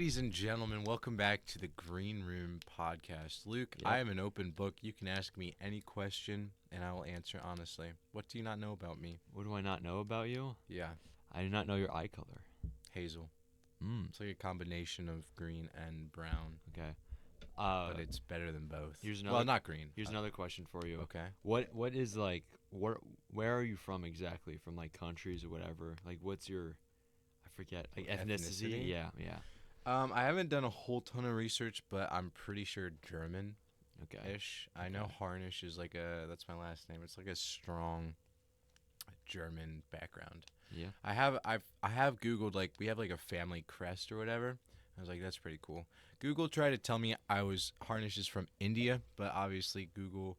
Ladies and gentlemen, welcome back to the Green Room podcast. Luke, Yep. I am an open book. You can ask me any question, and I will answer honestly. What do you not know about me? What do I not know about you? Yeah, I do not know your eye color. hazel. Mm. It's like a combination of green and brown, Okay. but it's better than both. here's Well, another- not green. Here's another question for you. Okay. What is like where are you from exactly? From like countries or whatever? Like what's your I forget like ethnicity? Ethnicity? Yeah. I haven't done a whole ton of research, but I'm pretty sure German-ish. Okay. I know Okay. Harnish is like that's my last name. It's like a strong German background. Yeah. I have Googled, like, we have like a family crest or whatever. I was like, that's pretty cool. Google tried to tell me Harnish is from India, but obviously Google,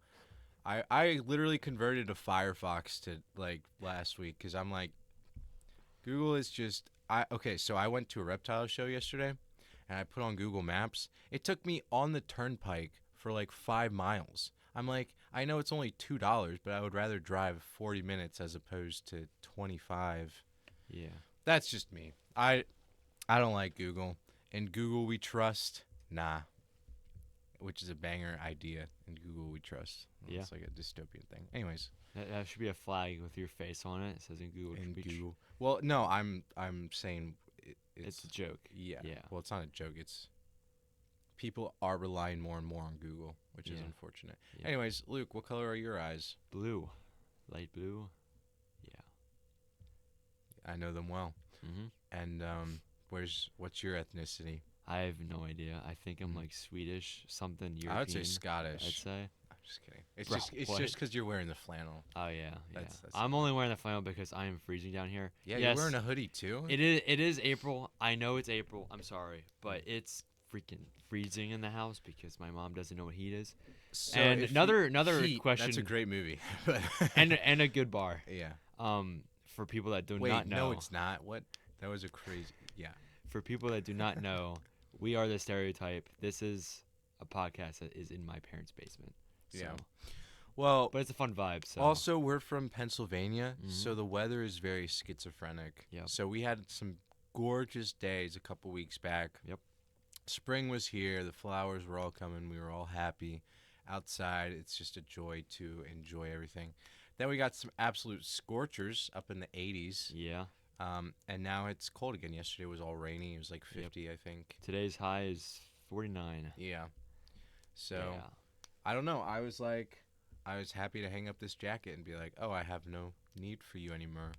I literally converted to Firefox to like last week because I'm like, Google is just so I went to a reptile show yesterday, and I put on Google Maps. It took me on the turnpike for like 5 miles. I'm like, I know it's only $2, but I would rather drive 40 minutes as opposed to 25. Yeah. That's just me. I don't like Google. In Google we trust. Nah. Which is a banger idea. In Google we trust. Yeah. It's like a dystopian thing. Anyways, That should be a flag with your face on it. It says in Google. in Google. Well, no, I'm saying It's a joke. yeah. Yeah. Well, it's not a joke. It's people are relying more and more on Google, which is Yeah. unfortunate. Yeah. Anyways, Luke, what color are your eyes? Blue. Light blue. Yeah. I know them well. Mhm. And what's your ethnicity? I have no idea. I think I'm Mm. like Swedish, something European. I would say Scottish. I'd say. I'm just kidding. It's Bro, just what? because you're wearing the flannel. Oh yeah, That's I'm only wearing the flannel because I am freezing down here. Yeah, yes, you're wearing a hoodie too. It is April. I know it's April. I'm sorry, but it's freaking freezing in the house because my mom doesn't know what heat is. So and if another Heat, question. That's a great movie. But and a good bar. yeah. For people that do Wait, not know. no, it's not. What? That was a crazy. Yeah. For people that do not know, we are the stereotype. This is a podcast that is in my parents' basement. So. Yeah. Well, But it's a fun vibe. So. also we're from Pennsylvania, Mhm. so the weather is very schizophrenic. Yep. So we had some gorgeous days a couple weeks back. Yep. Spring was here. The flowers were all coming. We were all happy. Outside, it's just a joy to enjoy everything. Then we got some absolute scorchers up in the 80s. Yeah. And now it's cold again. Yesterday was all rainy. It was like Yep. 50, I think. Today's high is 49. Yeah. So yeah. I don't know. I was happy to hang up this jacket and be like, oh, I have no need for you anymore.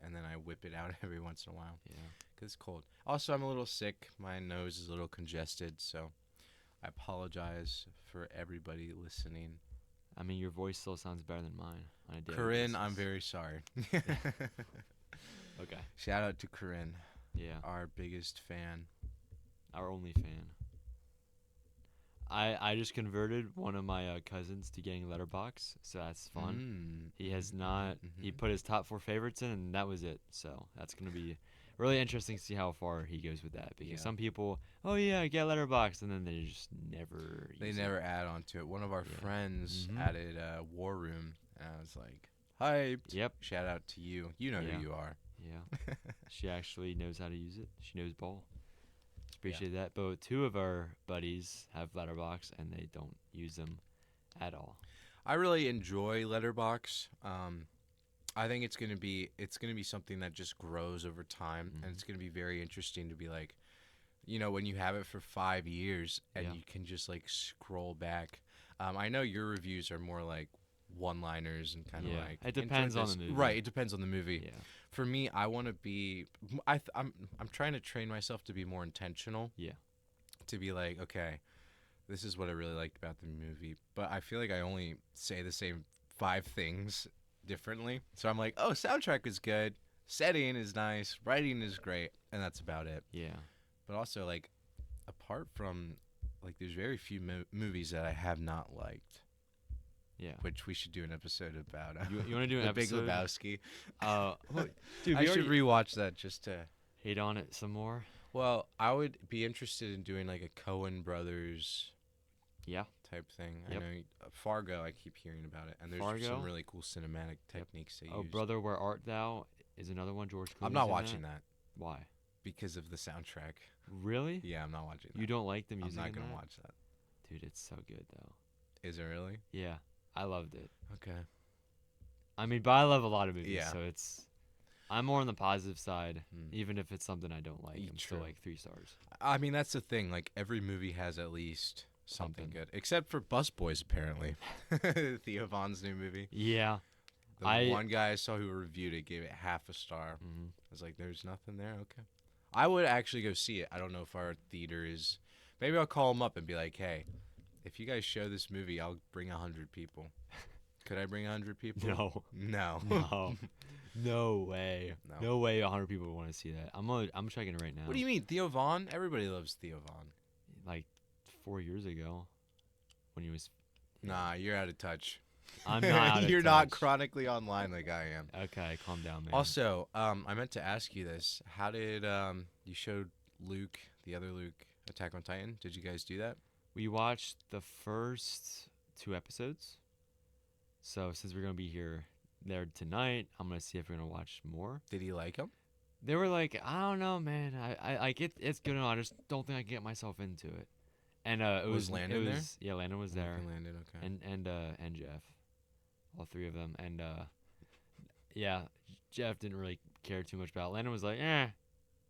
And then I whip it out every once in a while Yeah. because it's cold. Also, I'm a little sick. My nose is a little congested, so I apologize for everybody listening. I mean, your voice still sounds better than mine on a daily Corinne, basis. I'm very sorry. Okay. Shout out to Corinne, Yeah. our biggest fan. Our only fan. I just converted one of my cousins to getting Letterbox, so that's fun. He has not. He Mhm. put his top 4 favorites in, and that was it. So that's gonna be really interesting to see how far he goes with that. Because Yeah. some people, oh yeah, get Letterbox, and then they just never. They use never It. add on to it. One of our Yeah. friends Mhm. added War Room, and I was like, hyped. Yep. Shout out to you. You know Yeah. who you are. Yeah. She actually knows how to use it. She knows ball. Appreciate that. But 2 of our buddies have Letterbox, and they don't use them at all. I really enjoy Letterbox. I think it's gonna be something that just grows over time, Mhm. and it's gonna be very interesting to be like, when you have it for 5 years and Yeah. you can just like scroll back. I know your reviews are more like one-liners and kind of Yeah. like It depends enjoyed on the this- movie. Right, it depends on the movie. Yeah. For me, I want to be. I'm trying to train myself to be more intentional. Yeah. To be like, okay, this is what I really liked about the movie, but I feel like I only say the same 5 things differently. So I'm like, oh, soundtrack is good, setting is nice, writing is great, and that's about it. Yeah. But also, like, apart from, like, there's very few movies that I have not liked, Yeah. which we should do an episode about. You want to do an The episode? Big Lebowski. Dude, I we should already rewatch that just to. hate on it some more. Well, I would be interested in doing like a Coen Brothers Yeah. type thing. Yep. I know Fargo. I keep hearing about it, and there's Fargo? some really cool cinematic techniques they Oh, use. Brother, Where Art Thou is another one. George Clooney's I'm not in watching that. Why? because of the soundtrack. Really? Yeah, I'm not watching that. You don't like the I'm music not in gonna that? watch that. Dude, it's so good though. Is it really? Yeah, I loved it. Okay. I mean, but I love a lot of movies, Yeah. so I'm more on the positive side. Hmm. Even if it's something I don't like, I'm still True. like 3 stars. I mean, that's the thing. Like every movie has at least something Something. good, except for Busboys, apparently. Theo Von's new movie. Yeah. The one guy I saw who reviewed it gave it half a star. Hmm. I was like, "There's nothing there." Okay. I would actually go see it. I don't know if our theater is. Maybe I'll call them up and be like, "Hey, if you guys show this movie, I'll bring 100 people." Could I bring 100 people? No. No. No. No way. No. No way 100 people would want to see that. I'm checking it right now. What do you mean, Theo Von? Everybody loves Theo Von. Like 4 years ago when he was Nah, you're out of touch. I'm not out of You're not touch. chronically online like I am. Okay, calm down, man. Also, I meant to ask you this. How did you showed Luke, the other Luke, Attack on Titan? Did you guys do that? We watched the first 2 episodes. So since we're going to be there tonight, I'm going to see if we're going to watch more. Did he like him? They were like, I don't know, man. I like it. It's good and all. I just don't think I can get myself into it. And it Was was Landon it there? was, Yeah, Landon was there, Landon, okay. and Jeff, all 3 of them. And yeah, Jeff didn't really care too much about it. Landon was like, a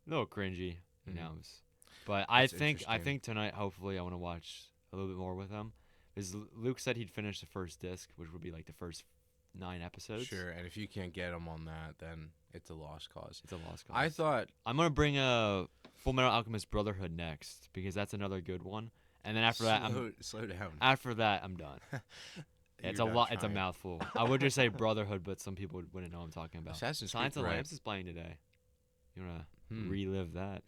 little cringy, you Mhm. know. But I That's think interesting. tonight, hopefully, I want to watch a little bit more with him. Because Luke said he'd finish the first disc, which would be like the first 9 episodes. Sure, and if you can't get him on that, then it's a lost cause. It's a lost cause. I thought I'm gonna bring a Full Metal Alchemist Brotherhood next because that's another good one. And then after that, slow down. I'm done. It's You're a not lot. It's a trying. mouthful. I would just say Brotherhood, but some people wouldn't know what I'm talking about. Assassin's Science Creed, of right. Lamps is playing today. You wanna Hmm. relive that,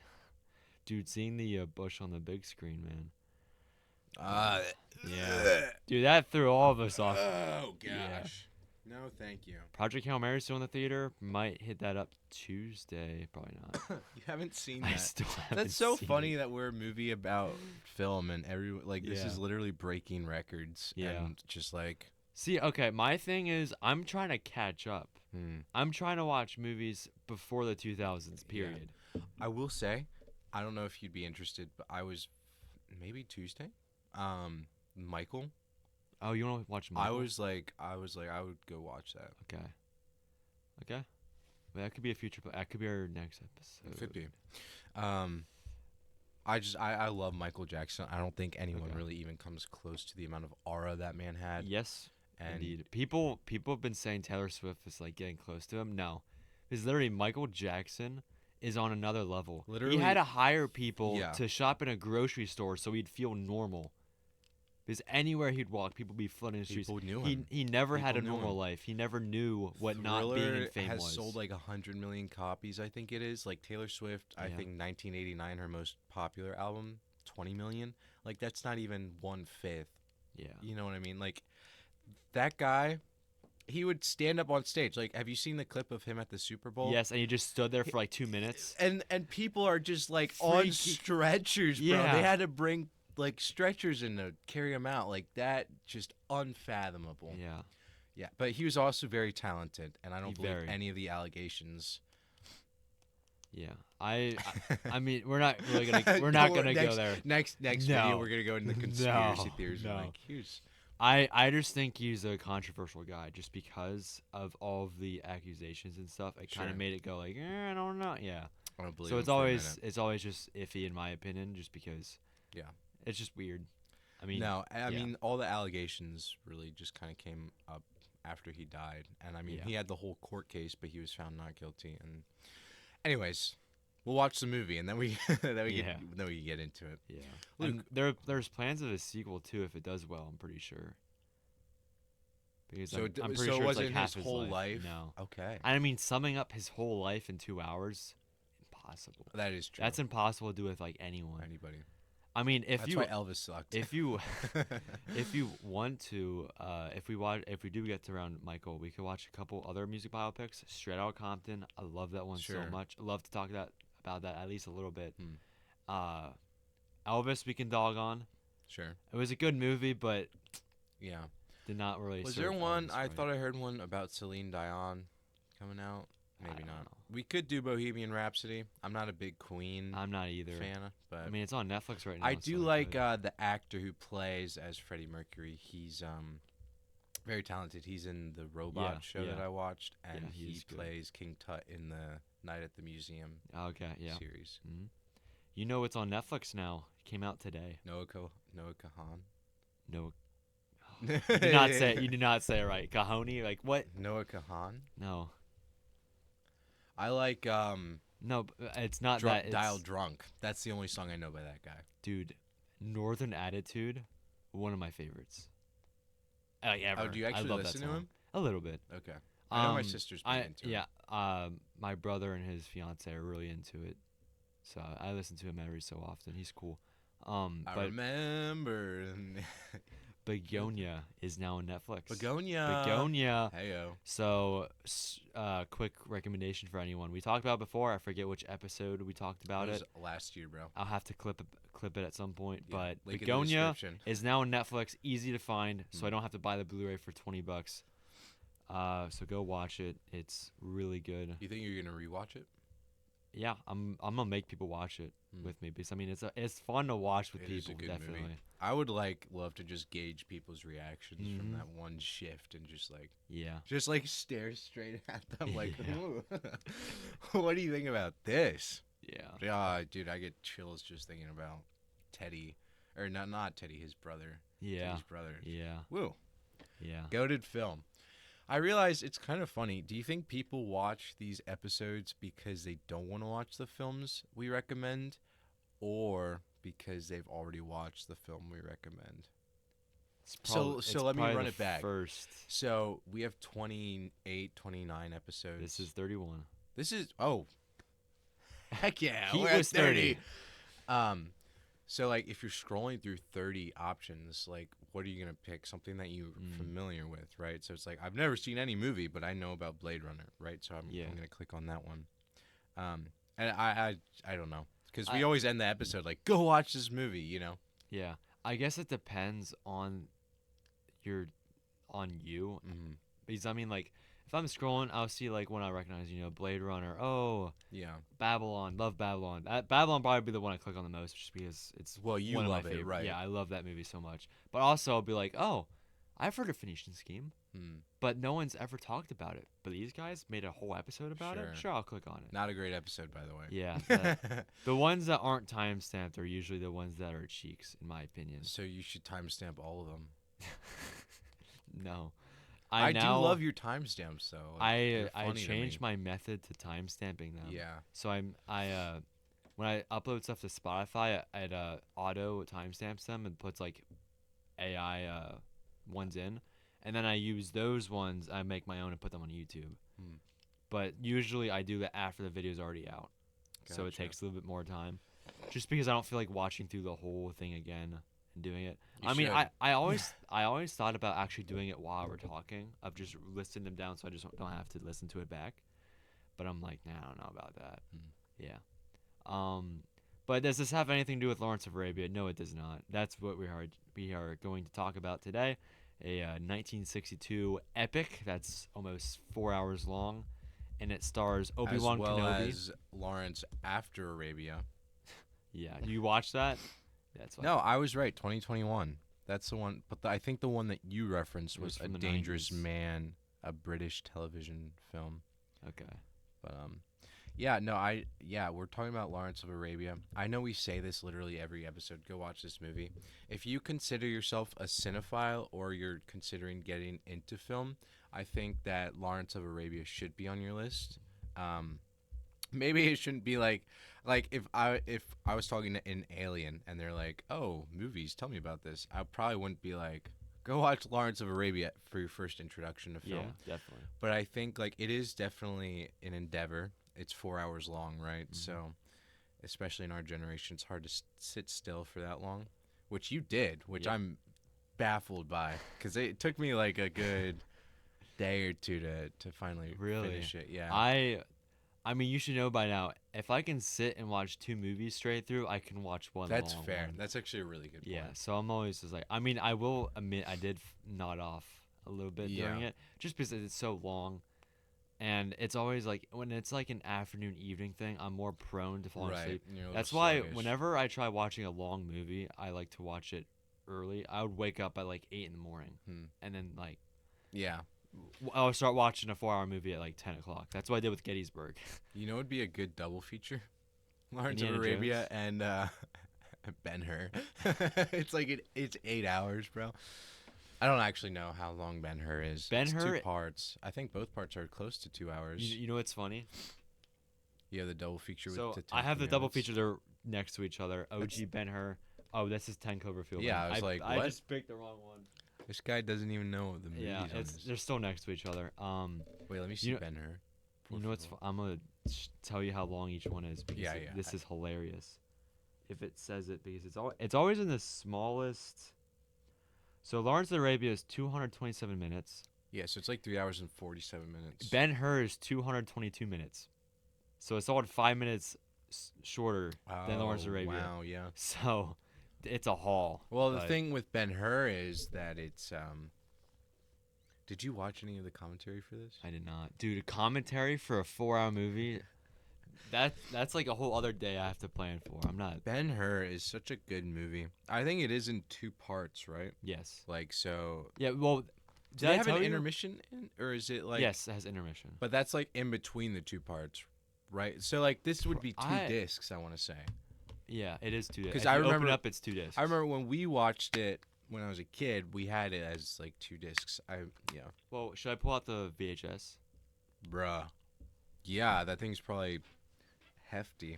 dude? Seeing the Bush on the big screen, man. Yeah. Dude, that threw all of us off. Oh gosh. Yeah. No, thank you. Project Hail Mary still in the theater. Might hit that up Tuesday. Probably not. You haven't seen I that. still haven't. That's so seen funny it. that we're a movie about film and this is Yeah. literally breaking records Yeah. and just like See, okay, my thing is I'm trying to catch up. hmm. I'm trying to watch movies before the 2000s. Period. I will say, I don't know if you'd be interested, but I was maybe Tuesday. Michael. Oh, you want to watch? I Michael? was like I would go watch that. Okay. Okay. Well, that could be a future. That could be our next episode. It could be. I love Michael Jackson. I don't think anyone Okay. really even comes close to the amount of aura that man had. Yes. And Indeed. People have been saying Taylor Swift is like getting close to him. No, because literally Michael Jackson is on another level. Literally- he had to hire people Yeah. to shop in a grocery store so he'd feel normal. Because anywhere he'd walk, people would be flooding the streets. people knew He him. he never had a People knew normal him. life. He never knew what not being Thriller in fame has was. sold like 100 million copies. I think it is. Like Taylor Swift, I Yeah. think 1989, her most popular album, 20 million. Like that's not even 1/5. Yeah. You know what I mean? Like that guy, he would stand up on stage. Like, have you seen the clip of him at the Super Bowl? Yes, and he just stood there for like 2 minutes. And people are just like on Freaky- stretchers, bro. Yeah. They had to bring like stretchers in to carry him out. Like that, just unfathomable. Yeah. Yeah, but he was also very talented, and I don't believe Very. any of the allegations. Yeah. I mean, we're not really gonna go next, there. Next No. video, we're gonna go into the conspiracy theories. no. Like, here's I just think he's a controversial guy just because of all of the accusations and stuff. It kind Sure. of made it go like, I don't know. Yeah. I don't believe. So him it's for a always minute. just iffy in my opinion, just because. Yeah. It's just weird. I mean. no. I yeah. mean, all the allegations really just kind of came up after he died, and I mean, Yeah. he had the whole court case, but he was found not guilty. And, anyways, we'll watch the movie, and then we Yeah. then we can get into it. Yeah. Luke- And there's plans of a sequel too if it does well. I'm pretty sure. Because So, I'm pretty so sure it it's wasn't like half his whole life. No. Okay. I mean, summing up his whole life in 2 hours, impossible. That is true. That's impossible to do with like anyone. anybody. I mean, if That's you why Elvis sucked. if you if you want to, if we do get to around Michael, we could watch a couple other music biopics. Straight Outta Compton, I love that one Sure. so much. I love to talk about that at least a little bit. Hmm. Elvis, we can dog on. Sure. It was a good movie, but Yeah. did not really. Was serve there one? Elvis I right. thought I heard one about Celine Dion coming out. Maybe don't not. know. We could do Bohemian Rhapsody. I'm not a big Queen I'm not either. fan, but I mean, it's on Netflix right now. I so do like could. the actor who plays as Freddie Mercury. He's very talented. He's in the Robot Yeah, show that yeah. I watched, and Yeah, he he's good. plays King Tut in the Night at the Museum Okay, yeah. series. hmm You know it's on Netflix now. It came out today. Noah Kahan. No, you did not say. You did not say it right. Kahoni, like what? Noah Kahan. No, I like no, it's not that. It's, Dial Drunk. That's the only song I know by that guy. dude, Northern Attitude, one of my favorites. Like ever. Oh, do you I actually love listen that to song. him? A little bit. Okay. I know my sister's been into yeah. him. My brother and his fiance are really into it, so I listen to him every so often. He's cool. I But remember. Begonia is now on Netflix. Begonia. Begonia. Heyo. So, quick recommendation for anyone. We talked about it before. I forget which episode we talked about was it. last year, bro. I'll have to clip it at some point. Yeah, But link in the Begonia description. is now on Netflix, easy to find, so Mm. I don't have to buy the Blu-ray for $20. So go watch it. It's really good. You think you're gonna rewatch it? Yeah, I'm gonna make people watch it Mm. with me because I mean it's fun to watch with It is a people. good movie. Definitely. I would love to just gauge people's reactions from Mhm. that one shift and just Yeah. stare straight at them like, Yeah. "Ooh, what do you think about this? Yeah. Yeah, dude, I get chills just thinking about Teddy, or not Teddy, his brother. Yeah. Teddy's brother. Yeah. Woo, Yeah. goated film. I realize it's kind of funny. Do you think people watch these episodes because they don't want to watch the films we recommend, or because they've already watched the film we recommend? So It's let me probably run the it back. First. So we have 28, 29 episodes. This is 31. Oh, heck yeah, Heat we're at was 30. So if you're scrolling through 30 options, what are you gonna pick? Something that you're Mm. familiar with, right? So it's I've never seen any movie, but I know about Blade Runner, right? So I'm gonna click on that one. And I don't know, because we always end the episode go watch this movie, you know? Yeah. I guess it depends on you. Mm-hmm. Because I mean if I'm scrolling, I'll see when I recognize, Blade Runner. Oh, Yeah. Babylon, love Babylon. Babylon probably be the one I click on the most, just because it's Well, you one of my love it, favorite. right? Yeah, I love that movie so much. But also, I'll be like, oh, I've heard of Phoenician Scheme, Hmm. but no one's ever talked about it. But these guys made a whole episode about it. Sure. Sure, I'll click on it. Not a great episode, by the way. Yeah, the ones that aren't time stamped are usually the ones that are cheeks, in my opinion. So you should timestamp all of them. No, I do now, love your timestamps, though. I They're funny to changed me. my method to time stamping them. Yeah. So when I upload stuff to Spotify, it auto timestamps them and puts AI ones in, and then I use those ones. I make my own and put them on YouTube. Hmm. But usually I do that after the video's already out, so it Gotcha. takes a little bit more time, just because I don't feel like watching through the whole thing again and doing it. You I mean, should. I always thought about actually doing it while we're talking, of just listing them down so I just don't have to listen to it back. But I'm like, nah, I don't know about that. Hmm. Yeah. But does this have anything to do with Lawrence of Arabia? No, it does not. That's what we are going to talk about today. A 1962 epic that's almost 4 hours long, and it stars Obi-Wan as well Kenobi. as Lawrence After Arabia. Yeah, you watched that? That's fine. No, I was right. 2021. That's the one. But I think the one that you referenced It was was A from the Dangerous 90s. Man, a British television film. Okay. But we're talking about Lawrence of Arabia. I know we say this literally every episode. Go watch this movie. If you consider yourself a cinephile or you're considering getting into film, I think that Lawrence of Arabia should be on your list. Maybe it shouldn't be like if I was talking to an alien and they're like, "Oh, movies, tell me about this." I probably wouldn't be like, "Go watch Lawrence of Arabia" for your first introduction to film. Yeah, definitely. But I think it is definitely an endeavor. It's 4 hours long, right? Mhm. So, especially in our generation, it's hard to sit still for that long, which you did, which Yeah. I'm baffled by, because it took me a good day or two to finally Really? finish it. Yeah. I mean, you should know by now. If I can sit and watch 2 movies straight through, I can watch one. That's long fair. one. That's actually a really good Yeah, point. so I'm always just like, I mean, I will admit I did nod off a little bit during Yeah. it, just because it's so long. And it's always like when it's like an afternoon evening thing, I'm more prone to falling Right. asleep. You're a little That's why sluggish. whenever I try watching a long movie, I like to watch it early. I would wake up at like 8 in the morning, Hmm. and then like Yeah. I would start watching a 4-hour movie at like 10 o'clock. That's what I did with Gettysburg. You know, it'd be a good double feature. Lawrence Indiana of Arabia Jones? and Ben-Hur. It's 8 hours, bro. I don't actually know how long Ben-Hur is. It's Ben-Hur- 2 parts. I think both parts are close to 2 hours. You know what's funny? You have the double feature So with the I have the 10 double minutes. feature. They're next to each other. OG That's- Ben-Hur. Oh, this is 10 Cloverfield. Yeah, Lane. I was like, I what? just picked the wrong one. This guy doesn't even know the movies Yeah, on it's this. they're still next to each other. Wait, let me see you know- Ben-Hur. You know what's? I'm gonna tell you how long each one is because Yeah, yeah. this is hilarious. If it says it, because it's always in the smallest. So Lawrence of Arabia is 227 minutes. Yeah, so it's like 3 hours and 47 minutes. Ben-Hur is 222 minutes. So it's all 5 minutes shorter than Lawrence of Arabia. Wow, yeah. So it's a haul. Well, the but- thing with Ben-Hur is that it's Did you watch any of the commentary for this? I did not. Dude, a commentary for a 4-hour movie. That's like a whole other day I have to plan for. I'm not. Ben-Hur is such a good movie. I think it is in 2 parts, right? Yes. Like, so Yeah. Well, do did they I have tell an you? intermission in, or is it like Yes, it has intermission. But that's like in between the 2 parts, right? So like this would be 2 I- discs, I want to say. Yeah, it is 2 discs. 'Cause If I you remember- open up, it's 2 discs. I remember when we watched it when I was a kid, we had it as like 2 discs. Yeah. Well, should I pull out the VHS? Bruh. Yeah, that thing's probably hefty.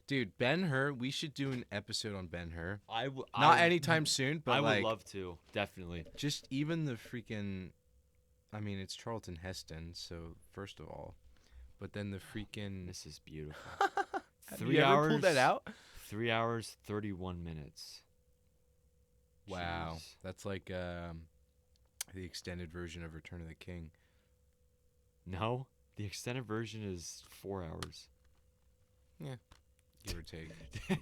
Dude, Ben-Hur, we should do an episode on Ben-Hur. Not anytime soon, but I would like love to, definitely. just even the freaking I mean, it's Charlton Heston, so first of all. But then the freaking This is beautiful. Have 3 you ever hours. pulled that out? 3 hours 31 minutes. Wow. Jeez. That's like the extended version of Return of the King. No, the extended version is 4 hours. Give or take. What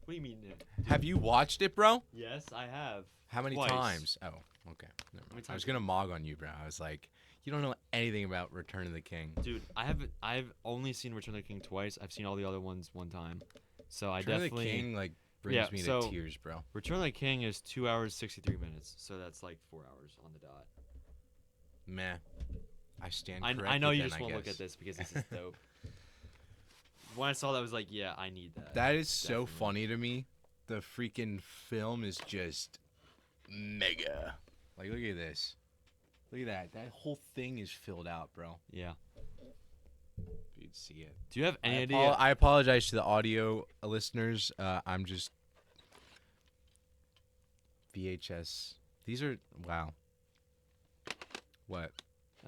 do you mean? Have you watched it, bro? Yes, I have. How many Twice. times? Oh, okay. Never many mind. I times was gonna mog on you, bro. I was like, you don't know anything about Return of the King. Dude, I've only seen Return of the King twice. I've seen all the other ones one time. So I Return of the definitely King like brings Yeah, me so- to tears, bro. Return of the King is 2 hours 63 minutes. So that's like 4 hours on the dot. Meh. I stand I corrected. know you then, just I want to look guess. at this because this is dope. When I saw that, I was like, yeah, I need that. That is so Definitely. funny to me. The freaking film is just mega. Like, look at this. Look at that. That whole thing is filled out, bro. Yeah. You'd see it. Do you have any I, idea? I apologize to the audio listeners. I'm just VHS. These are wow. What?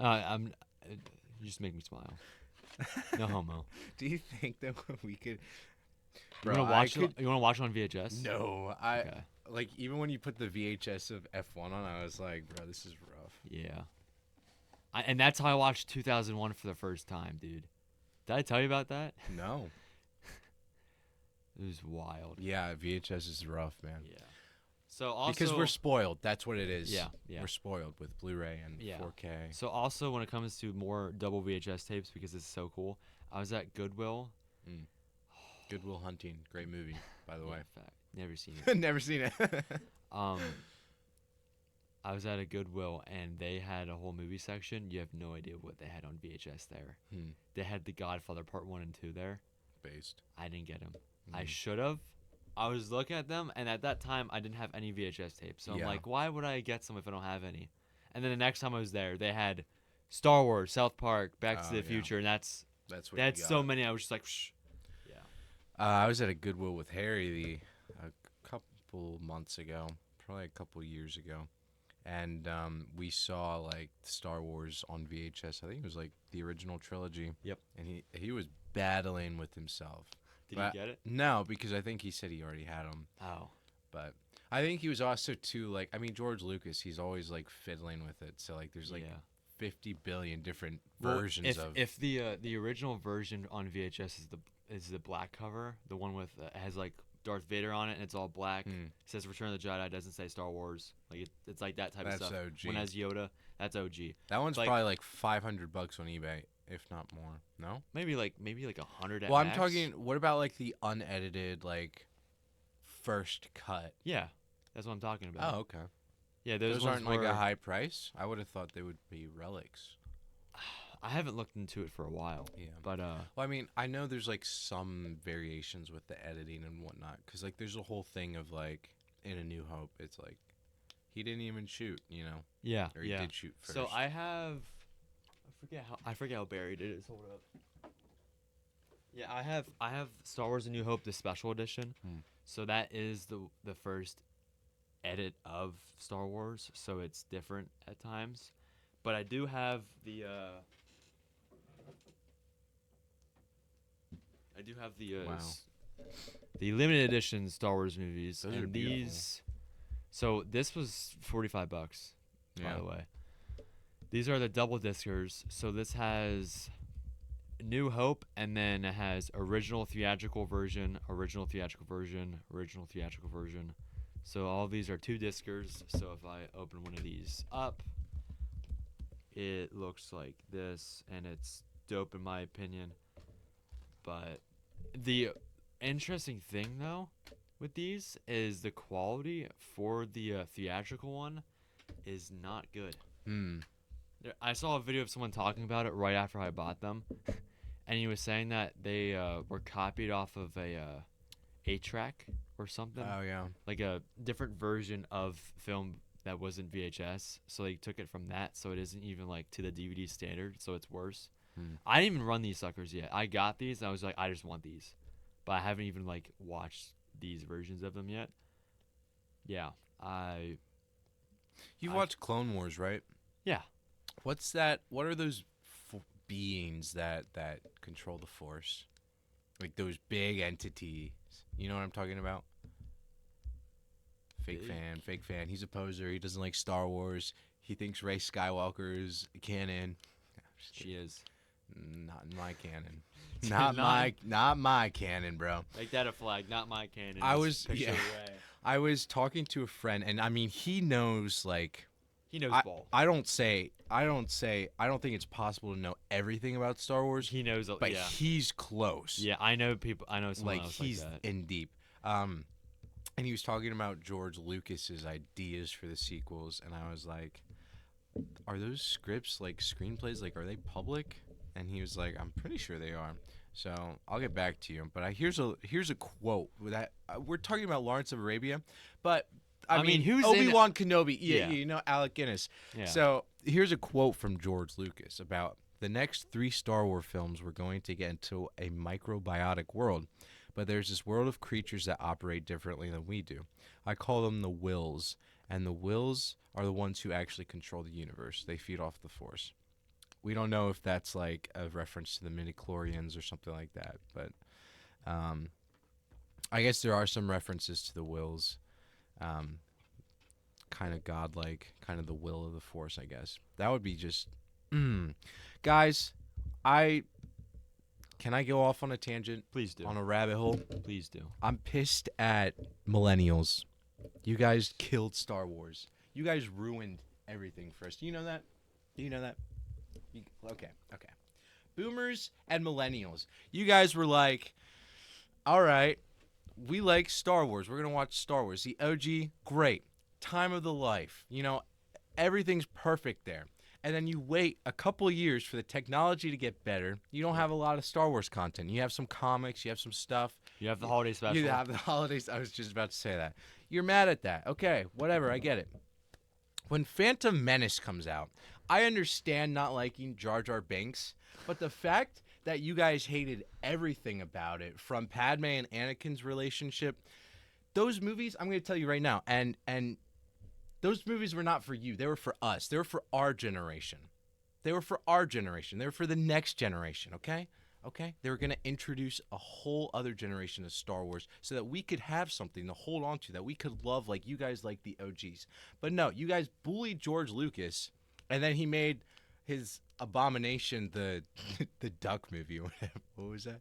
You just make me smile. No homo. Do you think that we could? You wanna I watch could- it? You wanna watch it on VHS? No, I Okay. like even when you put the VHS of F1 on, I was like, bro, this is rough. Yeah. And that's how I watched 2001 for the first time, dude. Did I tell you about that? No. It was wild. Yeah, VHS is rough, man. Yeah. So also Because we're spoiled. That's what it is. Yeah, yeah. We're spoiled with Blu-ray and Yeah. 4K. So also when it comes to more double VHS tapes, because it's so cool, I was at Goodwill. Good Will Hunting, great movie, by the way. Yeah, fact. Never seen it. Never seen it. I was at a Goodwill and they had a whole movie section. You have no idea what they had on VHS there. They had The Godfather Part 1 and 2 there. Based. I didn't get them. I should have. I was looking at them, and at that time, I didn't have any VHS tapes. So Yeah. I'm like, why would I get some if I don't have any? And then the next time I was there, they had Star Wars, South Park, Back Oh, to the yeah. Future, and that's That's what that's you so got. many. I was just like, shh. I was at a Goodwill with Harry a couple months ago, probably a couple years ago, and we saw like Star Wars on VHS. I think it was like the original trilogy. Yep. And he was battling with himself. Did But- you get it? No, because I think he said he already had them. Oh. But I think he was also too like I mean George Lucas. He's always like fiddling with it. So like there's like yeah. 50 billion different Well, versions of. if the original version on VHS is the black cover, the one with has like Darth Vader on it and it's all black. Hmm. It says Return of the Jedi. Doesn't say Star Wars. Like it's like that type That's of stuff. OG. When it has Yoda, that's OG. That one's like- probably like $500 on eBay. if not more. No. Maybe like 100 at Well, I'm max. talking. What about like the unedited, like first cut? Yeah, that's what I'm talking about. Oh, okay. Yeah, those Those ones aren't like were. a high price. I would have thought they would be relics. I haven't looked into it for a while, Yeah. but Well, I mean, I know there's like some variations with the editing and whatnot, because like there's a whole thing of like in A New Hope, it's like he didn't even shoot, you know, yeah, or he yeah. did shoot first. So I forget how buried it is. Hold up. Yeah, I have Star Wars: A New Hope, the special edition. Hmm. So that is the first edit of Star Wars, so it's different at times. But I do have Wow. the limited edition Star Wars movies, Those are and beautiful. these. So this was $45, by Yeah. the way. These are the double discers. So this has New Hope, and then it has original theatrical version, original theatrical version, original theatrical version. So all these are 2 discers. So if I open one of these up, it looks like this, and it's dope in my opinion. But the interesting thing though with these is the quality for the theatrical one is not good. Hmm. I saw a video of someone talking about it right after I bought them, and he was saying that they were copied off of a 8-track or something, Oh yeah. like a different version of film that wasn't VHS. So they took it from that, so it isn't even like to the DVD standard, so it's worse. Hmm. I didn't even run these suckers yet. I got these, and I was like, I just want these, but I haven't even like watched these versions of them yet. Yeah, You've I- watched Clone Wars, right? yeah. What's that? What are those beings that control the Force? Like those big entities. You know what I'm talking about? Fake Big? fan. He's a poser. He doesn't like Star Wars. He thinks Rey Skywalker is canon. I'm just She kidding. is. Not in my canon. Not- Not my canon, bro. Make that a flag, not my canon. I Just was- picture yeah. Rey. I was talking to a friend, and I mean, he knows like He knows ball. I don't think it's possible to know everything about Star Wars, He knows. but Yeah. he's close. Yeah, I know people. I know someone Like else he's like that. in deep. And he was talking about George Lucas's ideas for the sequels, and I was like, "Are those scripts like screenplays? Like, are they public?" And he was like, "I'm pretty sure they are." So I'll get back to you. But here's a quote that we're talking about Lawrence of Arabia, but I mean who's in- Obi-Wan Kenobi? Yeah, Yeah. you know Alec Guinness. Yeah. So here's a quote from George Lucas about the next 3 Star Wars films. We're going to get into a microbiotic world, but there's this world of creatures that operate differently than we do. I call them the Wills, and the Wills are the ones who actually control the universe. They feed off the Force. We don't know if that's like a reference to the midichlorians or something like that, but I guess there are some references to the Wills. Kind of godlike, kind of the will of the Force, I guess. That would be just, guys. Can I go off on a tangent, Please do. on a rabbit hole? Please do. I'm pissed at millennials. You guys killed Star Wars. You guys ruined everything for us. Do you know that? Do you know that? Okay. Boomers and millennials. You guys were like, all right, we like Star Wars. We're going to watch Star Wars. The OG, great. Time of the life. You know, everything's perfect there. And then you wait a couple of years for the technology to get better. You don't have a lot of Star Wars content. You have some comics. You have some stuff. You have the holiday special. You have the holidays. I was just about to say that. You're mad at that. Okay, whatever. I get it. When Phantom Menace comes out, I understand not liking Jar Jar Binks, but the fact that you guys hated everything about it, from Padme and Anakin's relationship, those movies, I'm going to tell you right now, and those movies were not for you. They were for us. They were for our generation. They were for our generation. They were for the next generation, okay? Okay? They were going to introduce a whole other generation of Star Wars so that we could have something to hold on to, that we could love like you guys like the OGs. But no, you guys bullied George Lucas, and then he made his abomination, the the duck movie or whatever. What was that?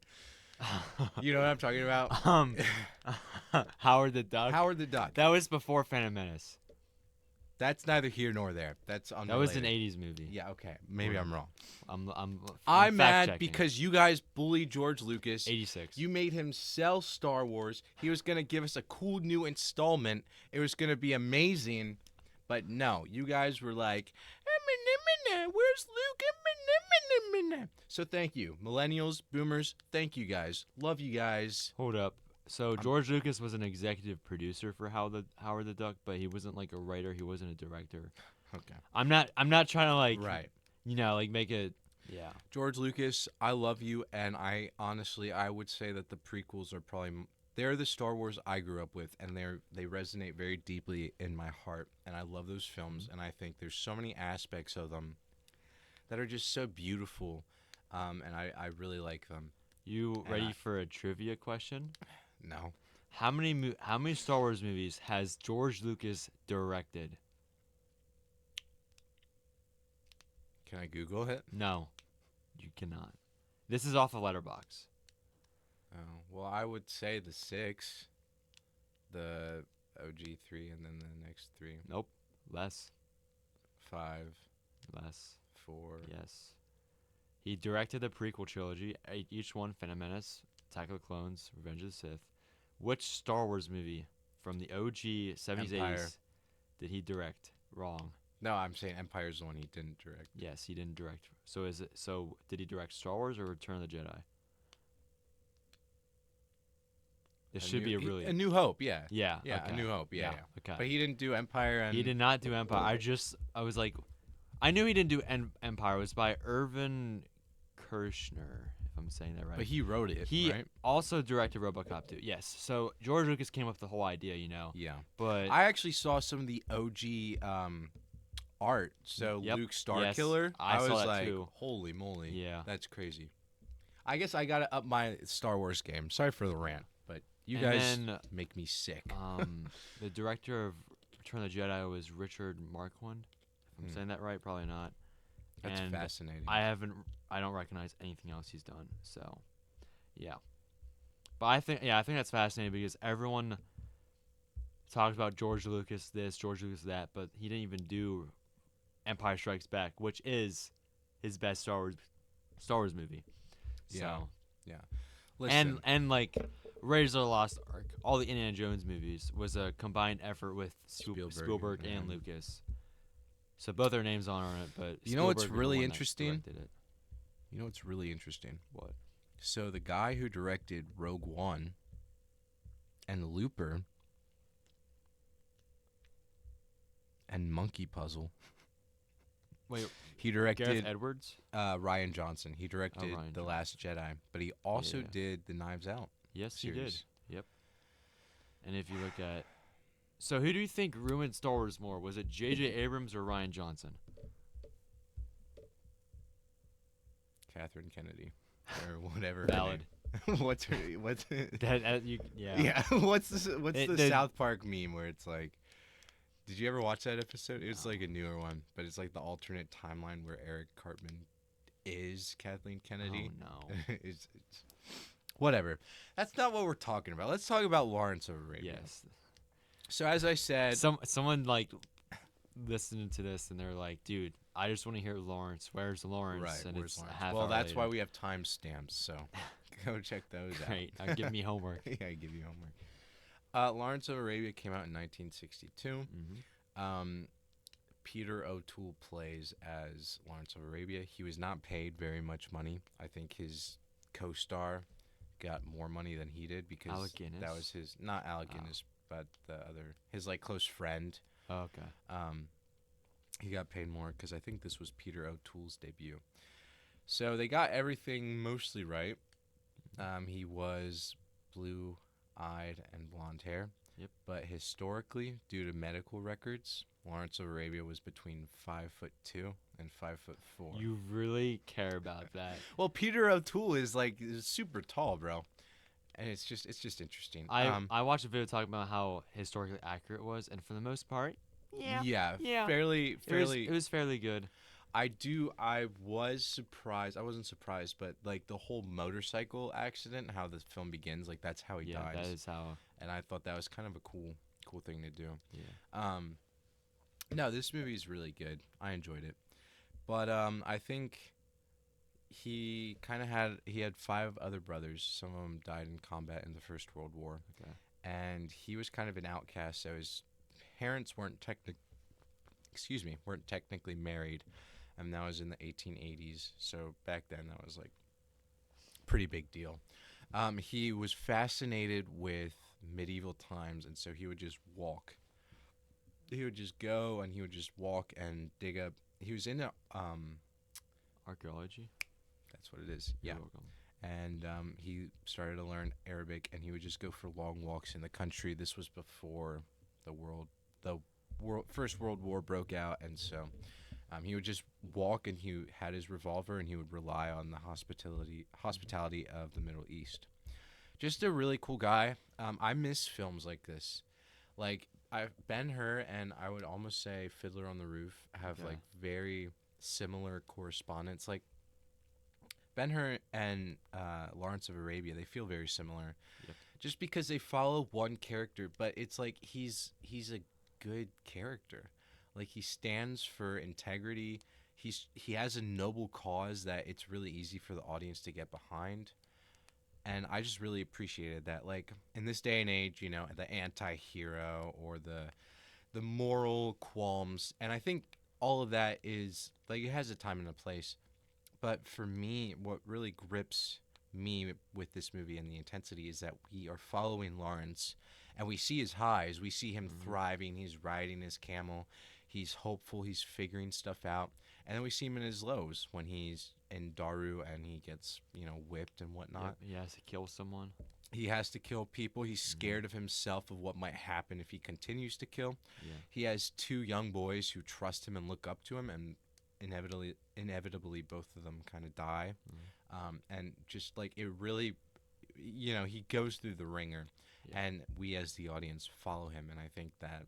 You know what I'm talking about? Howard the Duck. Howard the Duck. That was before Phantom Menace. That's neither here nor there. That's unrelated. That was an '80s movie. Yeah, okay. Maybe I'm wrong. I'm I'm mad fact-checking. because you guys bullied George Lucas. '86. You made him sell Star Wars. He was going to give us a cool new installment. It was going to be amazing. But no, you guys were like, where's Luke? So thank you. Millennials, boomers, thank you guys. Love you guys. Hold up. So George Lucas was an executive producer for Howard the Duck, but he wasn't like a writer. He wasn't a director. Okay. I'm not trying to like Right. like make it. Yeah. George Lucas, I love you, and I honestly would say that the prequels are probably they're the Star Wars I grew up with, and they resonate very deeply in my heart, and I love those films, and I think there's so many aspects of them that are just so beautiful, and I really like them. You ready for a trivia question? No. How many Star Wars movies has George Lucas directed? Can I Google it? No, you cannot. This is off of Letterboxd. Oh, well, I would say the 6, the OG 3, and then the next 3. Nope. Less. 5, Less. 4. Yes. He directed the prequel trilogy, each one Phantom Menace, Attack of the Clones, Revenge of the Sith. Which Star Wars movie from the OG 70s, Empire. 80s did he direct? Wrong. No, I'm saying Empire's the one he didn't direct. Yes, he didn't direct. So did he direct Star Wars or Return of the Jedi? This should be a really A New Hope, yeah. yeah Yeah, okay. A New Hope, yeah. Okay. But he didn't do Empire and He did not do Empire. I was like, I knew he didn't do Empire. It was by Irvin Kershner, if I'm saying that right. But he wrote it, He right? also directed RoboCop 2. Yes. So George Lucas came up with the whole idea, Yeah. But I actually saw some of the OG art. So Yep. Luke Starkiller. Yes, I was saw that like, too. holy moly. Yeah. That's crazy. I guess I got to up my Star Wars game. Sorry for the rant, but you And guys then, make me sick. the director of Return of the Jedi was Richard Marquand. If I'm saying that right, probably not. That's and fascinating. I don't recognize anything else he's done. So, yeah. But I think that's fascinating because everyone talks about George Lucas this, George Lucas that, but he didn't even do Empire Strikes Back, which is his best Star Wars movie. Yeah. So, yeah. Listen, and like Raiders of the Lost Ark, all the Indiana Jones movies was a combined effort with Spielberg and yeah. Lucas. So both their names on it, but You know what's Spielberg was the really one that interesting? directed it. you know what's really interesting? What? So the guy who directed Rogue One and Looper and Monkey Puzzle. Wait, He Gareth directed Edwards? Rian Johnson. He directed Ryan The Johnson. Last Jedi, but he also Yeah. did the Knives Out Yes, he did. series. Yep. And if you look at, so who do you think ruined Star Wars more? Was it J.J. Abrams or Ryan Johnson? Catherine Kennedy, or whatever. her Valid. name. What's Yeah. Yeah. What's the the- South Park meme where it's like? Did you ever watch that episode? It's like a newer one, but it's like the alternate timeline where Eric Cartman is Kathleen Kennedy. Oh no. it's whatever. That's not what we're talking about. Let's talk about Lawrence of Arabia. Yes. So as I said, Someone like listening to this and they're like, dude, I just want to hear Lawrence. Where's Lawrence? right. And Where's it's Lawrence? a half Well, hour that's why later. we have timestamps. So go check those out. Great. Give me homework. Yeah, I give you homework. Lawrence of Arabia came out in 1962. Mm-hmm. Peter O'Toole plays as Lawrence of Arabia. He was not paid very much money. I think his co-star got more money than he did because Alec Guinness? that was his, not Alec Oh. Guinness, but his like close friend. Oh, okay. He got paid more because I think this was Peter O'Toole's debut. So they got everything mostly right. He was blue-eyed and blonde hair. Yep. But historically, due to medical records, Lawrence of Arabia was between 5'2" and 5'4". You really care about that. Well, Peter O'Toole is like super tall, bro, and it's just interesting. I watched a video talking about how historically accurate it was, and for the most part, yeah, Yeah. fairly. it was fairly good. I was surprised. I wasn't surprised, but like the whole motorcycle accident, how the film begins, like that's how he Yeah, dies. that is how. And I thought that was kind of a cool thing to do. Yeah. No, this movie is really good. I enjoyed it, but I think he had five other brothers. Some of them died in combat in the First World War, Okay. and he was kind of an outcast. So his parents weren't technically married, and that was in the 1880s. So back then, that was like pretty big deal. He was fascinated with medieval times, and so he would just walk. He would just go and he would just walk and dig up. He was into Archaeology. that's what it is. You're Yeah, welcome. and he started to learn Arabic, and he would just go for long walks in the country. This was before the world First World War broke out, and so he would just walk, and he had his revolver, and he would rely on the hospitality of the Middle East. Just a really cool guy. I miss films like this. Like Ben Hur and I would almost say Fiddler on the Roof have Okay. like very similar correspondence. Like Ben Hur and Lawrence of Arabia, they feel very similar, Yep. just because they follow one character, but it's like he's a good character. Like he stands for integrity. He has a noble cause that it's really easy for the audience to get behind. And I just really appreciated that. Like in this day and age, the anti-hero or the moral qualms, and I think all of that is like it has a time and a place. But for me, what really grips me with this movie and the intensity is that we are following Lawrence and we see his highs. We see him Mhm. thriving. He's riding his camel. He's hopeful. He's figuring stuff out. And then we see him in his lows when he's in Daru and he gets, whipped and whatnot. Yep. He has to kill someone. He has to kill people. He's Mhm. scared of himself, of what might happen if he continues to kill. Yeah. He has two young boys who trust him and look up to him, and inevitably both of them kind of die. And just like it really, he goes through the ringer, Yeah. and we as the audience follow him. And I think that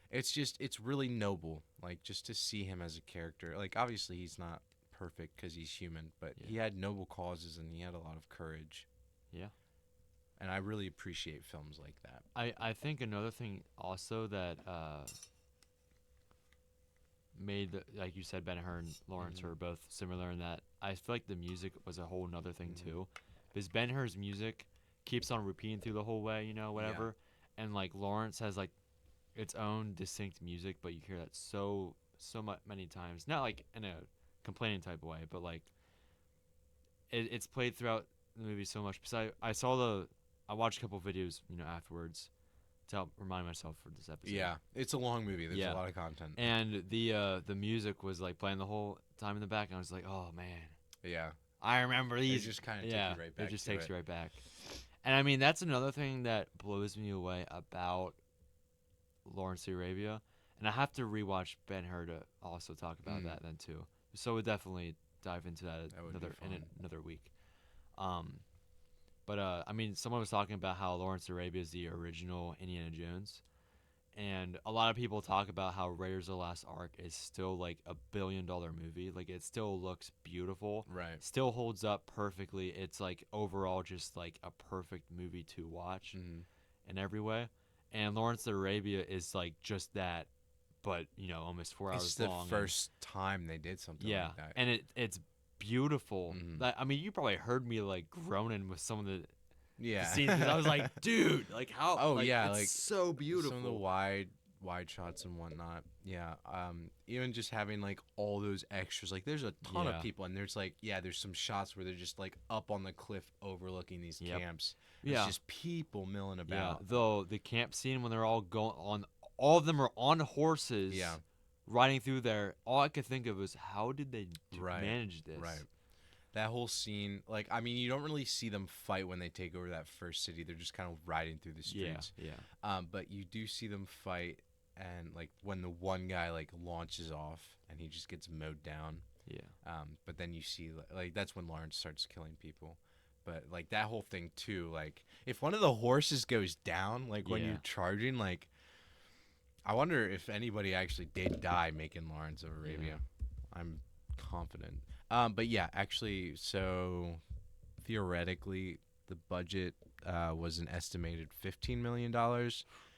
it's really noble, like just to see him as a character. Like obviously he's not perfect because he's human, but Yeah. he had noble causes and he had a lot of courage. Yeah. And I really appreciate films like that. I think another thing also that made like you said, Ben Hur and Lawrence Mhm. were both similar in that I feel like the music was a whole nother thing Mhm. too, because Ben Hur's music keeps on repeating through the whole way, whatever, and like Lawrence has like its own distinct music, but you hear that so much many times, not like in a complaining type of way, but like it's played throughout the movie so much. Because I watched a couple videos, afterwards to help remind myself for this episode. Yeah, it's a long movie. There's Yeah. a lot of content. And the music was like playing the whole time in the back, and I was like, oh man, Yeah, I remember it these. just kind of Yeah, takes you right back. it just to takes it. you right back. And I mean, that's another thing that blows me away about Lawrence of Arabia. And I have to rewatch Ben Hur to also talk about Mm. that then too. So we'll definitely dive into that, That would be in fun. another week. Um, but I mean, someone was talking about how Lawrence of Arabia is the original Indiana Jones, and a lot of people talk about how Raiders of the Lost Ark is still like a $1 billion movie. Like it still looks beautiful, Right. still holds up perfectly. It's like overall just like a perfect movie to watch Mm-hmm. in every way. And Lawrence of Arabia is like just that, but almost 4 hours It's the long. first time they did something yeah, like that. and it's beautiful. Mhm. Like, I mean, you probably heard me like groaning with some of the Yeah. scenes 'cause I was like, dude, like how? Oh, like, yeah, it's like, so beautiful. Some of the wide shots and whatnot. Yeah. Even just having like all those extras. Like there's a ton Yeah. of people, and there's like there's some shots where they're just like up on the cliff overlooking these Yep. camps. Yeah. It's just people milling Yeah, about. though the camp scene when they're all going on, all of them are on horses. Yeah. Riding through there, all I could think of was how did they Right, manage this? Right. That whole scene, like, I mean, you don't really see them fight when they take over that first city. They're just kind of riding through the Yeah, streets. yeah, But you do see them fight, and like when the one guy like launches off and he just gets mowed down. yeah. But then you see like that's when Lawrence starts killing people. But like that whole thing too, like if one of the horses goes down, like when Yeah. you're charging, like I wonder if anybody actually did die making Lawrence of Arabia. I'm confident. But yeah, actually, so theoretically, the budget was an estimated $15 million,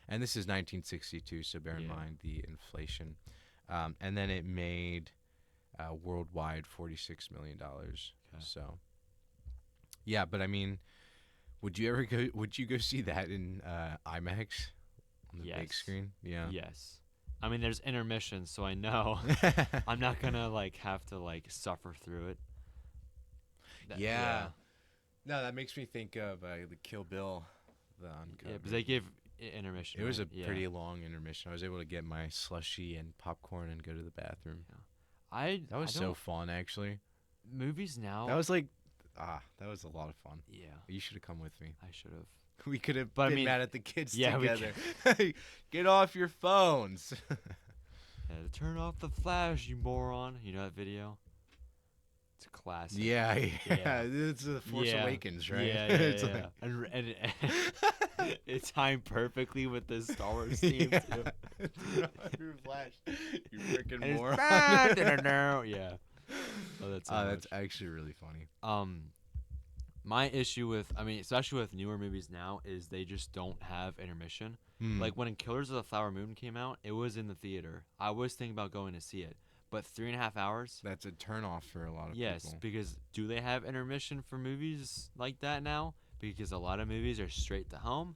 And this is 1962, so bear in Yeah. mind the inflation. And then it made worldwide $46 million. Okay. So, yeah, but I mean, would you ever go? Would you go see that in IMAX on the big Yes. screen? Yeah. Yes. I mean, there's intermission, so I know I'm not gonna like have to like suffer through it. Yeah. No, that makes me think of the Kill Bill, the uncut. Yeah, but they version. give intermission. It was right? a Yeah. pretty long intermission. I was able to get my slushy and popcorn and go to the bathroom. That was I so don't fun, actually. movies now. That was like, that was a lot of fun. Yeah, You should have come with me. I should have. We could have But I been mean, mad at the kids yeah, we together. Get off your phones. Yeah, turn off the flash, you moron. You know that video? It's a classic. yeah, Yeah. It's the Force Yeah. Awakens, right? Yeah, It's yeah. like- And it timed perfectly with the Star Wars theme Yeah. too. Turn off your flash, you freaking And it's moron. yeah. Oh, that's so That's much. actually really funny. My issue with, I mean, especially with newer movies now, is they just don't have intermission. Hmm. Like when Killers of the Flower Moon came out, it was in the theater. I was thinking about going to see it, but 3.5 hours. That's a turnoff for a lot of Yes, people. because do they have intermission for movies like that now? Because a lot of movies are straight to home,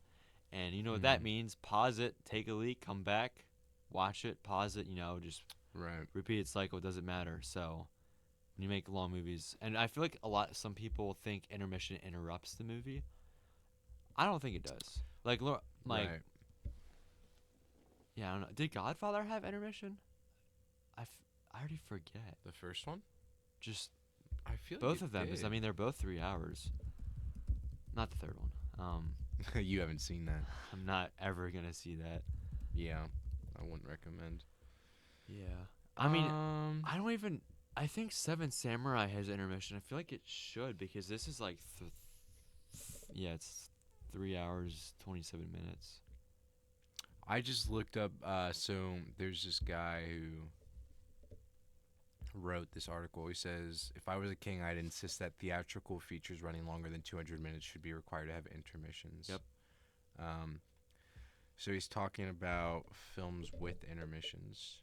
and you know what that Mhm. means. Pause it, take a leak, come back, watch it, pause it. You know, just Right. repeated cycle. It doesn't matter. So when you make long movies, and I feel like some people think intermission interrupts the movie. I don't think it does. Like Right. yeah, I don't know. Did Godfather have intermission? I already forget. The first one? Just I feel both like of them, because I did. mean they're both 3 hours. Not the third one. You haven't seen that. I'm not ever gonna see that. Yeah. I wouldn't recommend. Yeah. I mean, Um, I don't even. I think Seven Samurai has intermission. I feel like it should because this is like, yeah, it's 3 hours 27 minutes. I just looked up. So there's this guy who wrote this article. He says, "If I was a king, I'd insist that theatrical features running longer than 200 minutes should be required to have intermissions." Yep. So he's talking about films with intermissions.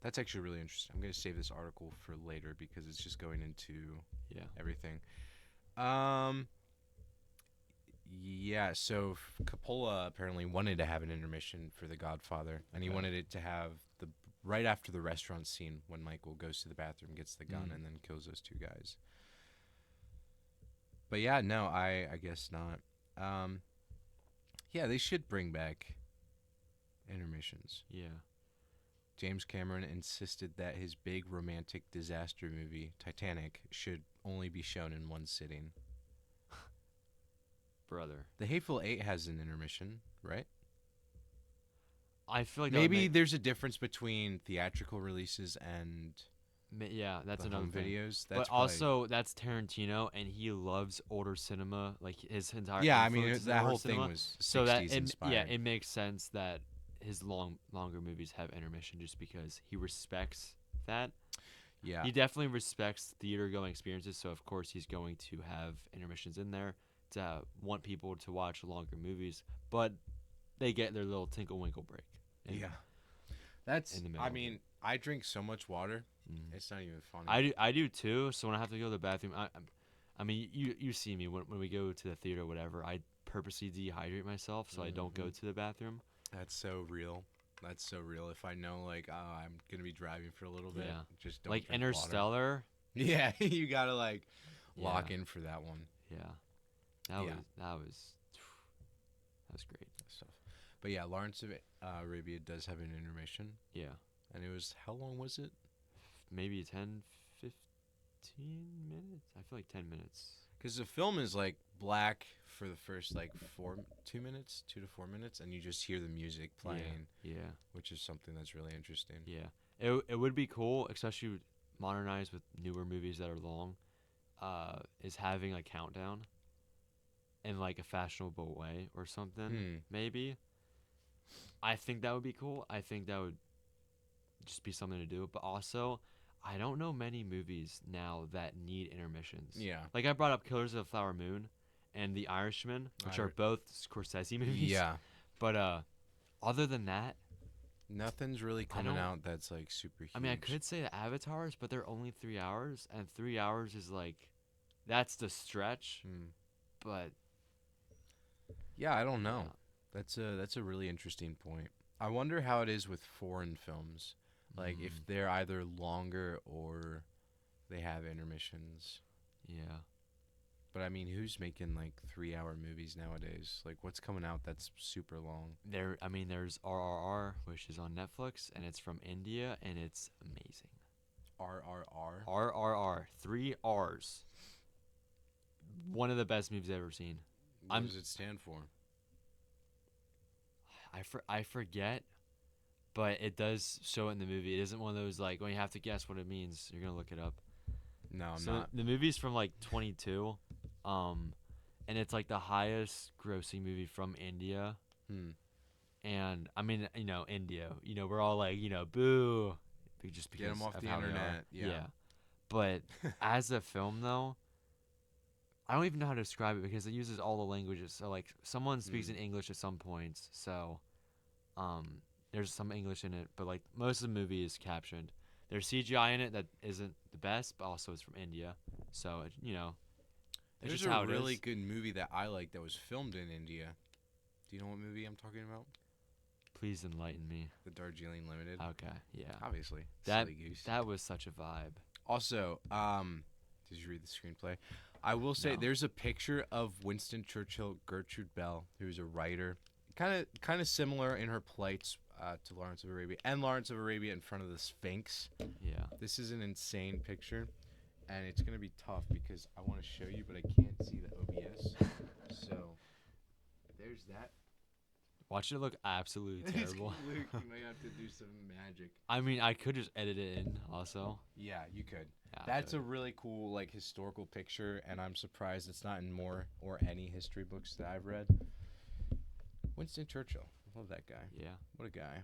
That's actually really interesting. I'm going to save this article for later because it's just going into Yeah. everything. Yeah, so Coppola apparently wanted to have an intermission for The Godfather, and he Okay. wanted it to have the right after the restaurant scene when Michael goes to the bathroom, gets the gun, Mm. and then kills those two guys. But yeah, no, I guess not. Yeah, they should bring back intermissions. Yeah. James Cameron insisted that his big romantic disaster movie, Titanic, should only be shown in one sitting. Brother. The Hateful Eight has an intermission, right? I feel like that would Maybe make- there's a difference between theatrical releases and yeah, that's the another home thing. videos. But That's probably- also, that's Tarantino, and he loves older cinema. Like his entire yeah, I mean influence is that older whole thing cinema. was 60s So that inspired. it makes sense that his longer movies have intermission just because he respects that. Yeah, He definitely respects theater going experiences, so of course he's going to have intermissions in there to want people to watch longer movies, but they get their little tinkle winkle break. in- yeah. That's. in the middle I of mean, I drink so much water, Mhm. it's not even funny. I do too. So when I have to go to the bathroom, I mean you see me when we go to the theater or whatever. I purposely dehydrate myself so I don't go Mhm. to the bathroom. That's so real. That's so real. If I know, like, oh, I'm gonna be driving for a little bit, Yeah. just don't Like drink water. Interstellar. Yeah, you gotta like lock Yeah. in for that one. Yeah. Yeah. That was great. Stuff. But yeah, Lawrence of Arabia does have an intermission, Yeah. and it was how long was it? Maybe 10, 15 minutes. I feel like 10 minutes. Because the film is like black for the first like 2 minutes, 2 to 4 minutes, and you just hear the music playing, Yeah. which is something that's really interesting. Yeah. It would be cool, especially modernized with newer movies that are long, is having a countdown in like a fashionable way or something, Hmm. maybe. I think that would be cool. I think that would just be something to do. But also, I don't know many movies now that need intermissions. Yeah. Like I brought up Killers of the Flower Moon, and The Irishman, which are Ir- both Scorsese movies. Yeah. But other than that, Nothing's really I coming don't- out that's like super huge. I mean, I could say the Avatars, but they're only 3 hours, and 3 hours is like, that's the stretch. Hmm. But Yeah, I don't know. yeah. That's a really interesting point. I wonder how it is with foreign films. Like Mm, if they're either longer or they have intermissions. yeah. But I mean, who's making like 3-hour movies nowadays? Like what's coming out that's super long? There's RRR, which is on Netflix, and it's from India, and it's amazing. RRR. RRR, 3 R's. One of the best movies I've ever seen. What I'm- does it stand for? I forget, but it does show it in the movie. It isn't one of those like when you have to guess what it means. You're gonna look it up. No, I'm So not. the movie's from like 22, and it's like the highest grossing movie from India. Hmm. And I mean, India. We're all like, boo, just because Get 'em off of the how they are. internet, yeah. But as a film, though, I don't even know how to describe it because it uses all the languages. So like, someone speaks in English at some points. So, there's some English in it, but like most of the movie is captioned. There's CGI in it that isn't the best, but also it's from India. So it's There's just how a it really is. good movie that I like that was filmed in India. Do you know what movie I'm talking about? Please enlighten me. The Darjeeling Limited. Okay, yeah. Obviously. That Silly goose. that was such a vibe. Also, did you read the screenplay? I will say No. there's a picture of Winston Churchill, Gertrude Bell, who's a writer, kind of similar in her plights to Lawrence of Arabia, and Lawrence of Arabia in front of the Sphinx. Yeah. This is an insane picture, and it's gonna be tough because I want to show you, but I can't see the OBS. So there's that. Watch it look absolutely terrible. Luke, you might have to do some magic. I mean, I could just edit it in also. Yeah, you could. Yeah, That's but- a really cool like historical picture, and I'm surprised it's not in more or any history books that I've read. Winston Churchill, love that guy. yeah. What a guy.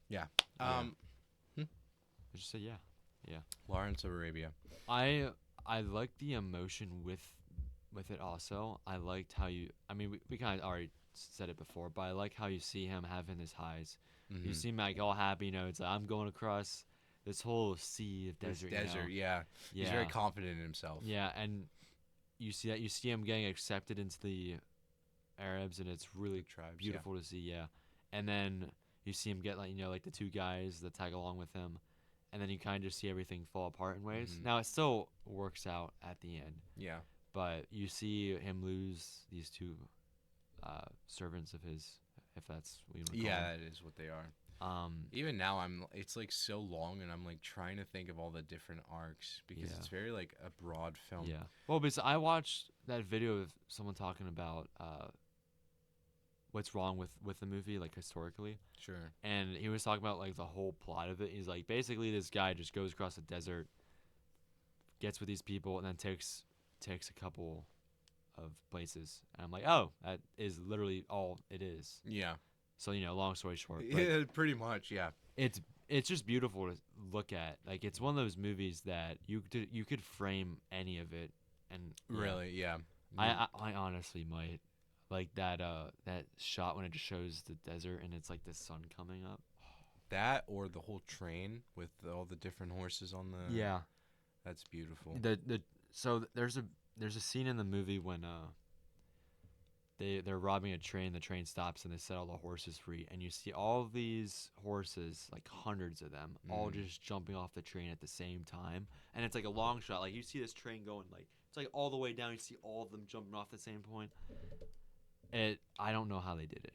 Yeah. Yeah. Hmm? I just said yeah. Lawrence of Arabia. I like the emotion with it also. I liked how you. I mean, we kind of already said it before, but I like how you see him having his highs. Mhm. You see him like all happy. It's like I'm going across this whole sea of This desert. desert, Yeah. He's very confident in himself. Yeah, and you see him getting accepted into the Arabs, and it's really Tribes. beautiful to see. Yeah, and then you see him get like the two guys that tag along with him, and then you kind of just see everything fall apart in ways. Mhm. Now it still works out at the end, Yeah. but you see him lose these two servants of his, if that's what you want to call Yeah, that is what they are. them. Even now, it's like so long, and I'm like trying to think of all the different arcs because Yeah. it's very like a broad film. Yeah. Well, because I watched that video of someone talking about what's wrong with the movie, like historically. Sure. And he was talking about like the whole plot of it. He's like, basically, this guy just goes across the desert, gets with these people, and then takes a couple of places. And I'm like, oh, that is literally all it is. Yeah. So long story short, but Yeah, pretty much. Yeah. it's just beautiful to look at. Like it's one of those movies that you could frame any of it, and yeah. Really. Yeah. I honestly might like that shot when it just shows the desert and it's like the sun coming up. That or the whole train with all the different horses on the. Yeah. That's beautiful. There's a scene in the movie when they're robbing a train. The train stops and they set all the horses free, and you see all of these horses, like hundreds of them, all just jumping off the train at the same time. And it's like a long shot. Like you see this train going like it's like all the way down. You see all of them jumping off the same point. I don't know how they did it.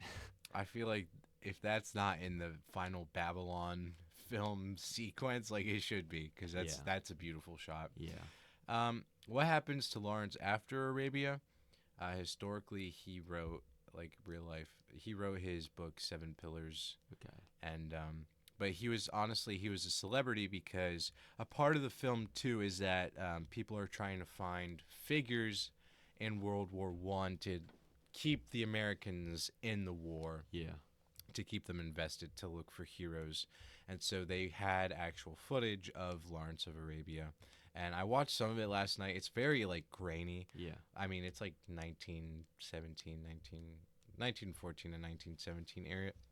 I feel like if that's not in the final Babylon film sequence, like it should be, because that's a beautiful shot. Yeah. What happens to Lawrence after Arabia? Historically, he wrote like real life. He wrote his book Seven Pillars, Okay. and but he was a celebrity because a part of the film too is that people are trying to find figures in World War I to keep the Americans in the war, Yeah. to keep them invested, to look for heroes. And so they had actual footage of Lawrence of Arabia. And I watched some of it last night. It's very like grainy. Yeah. I mean, it's like 1914 and 1917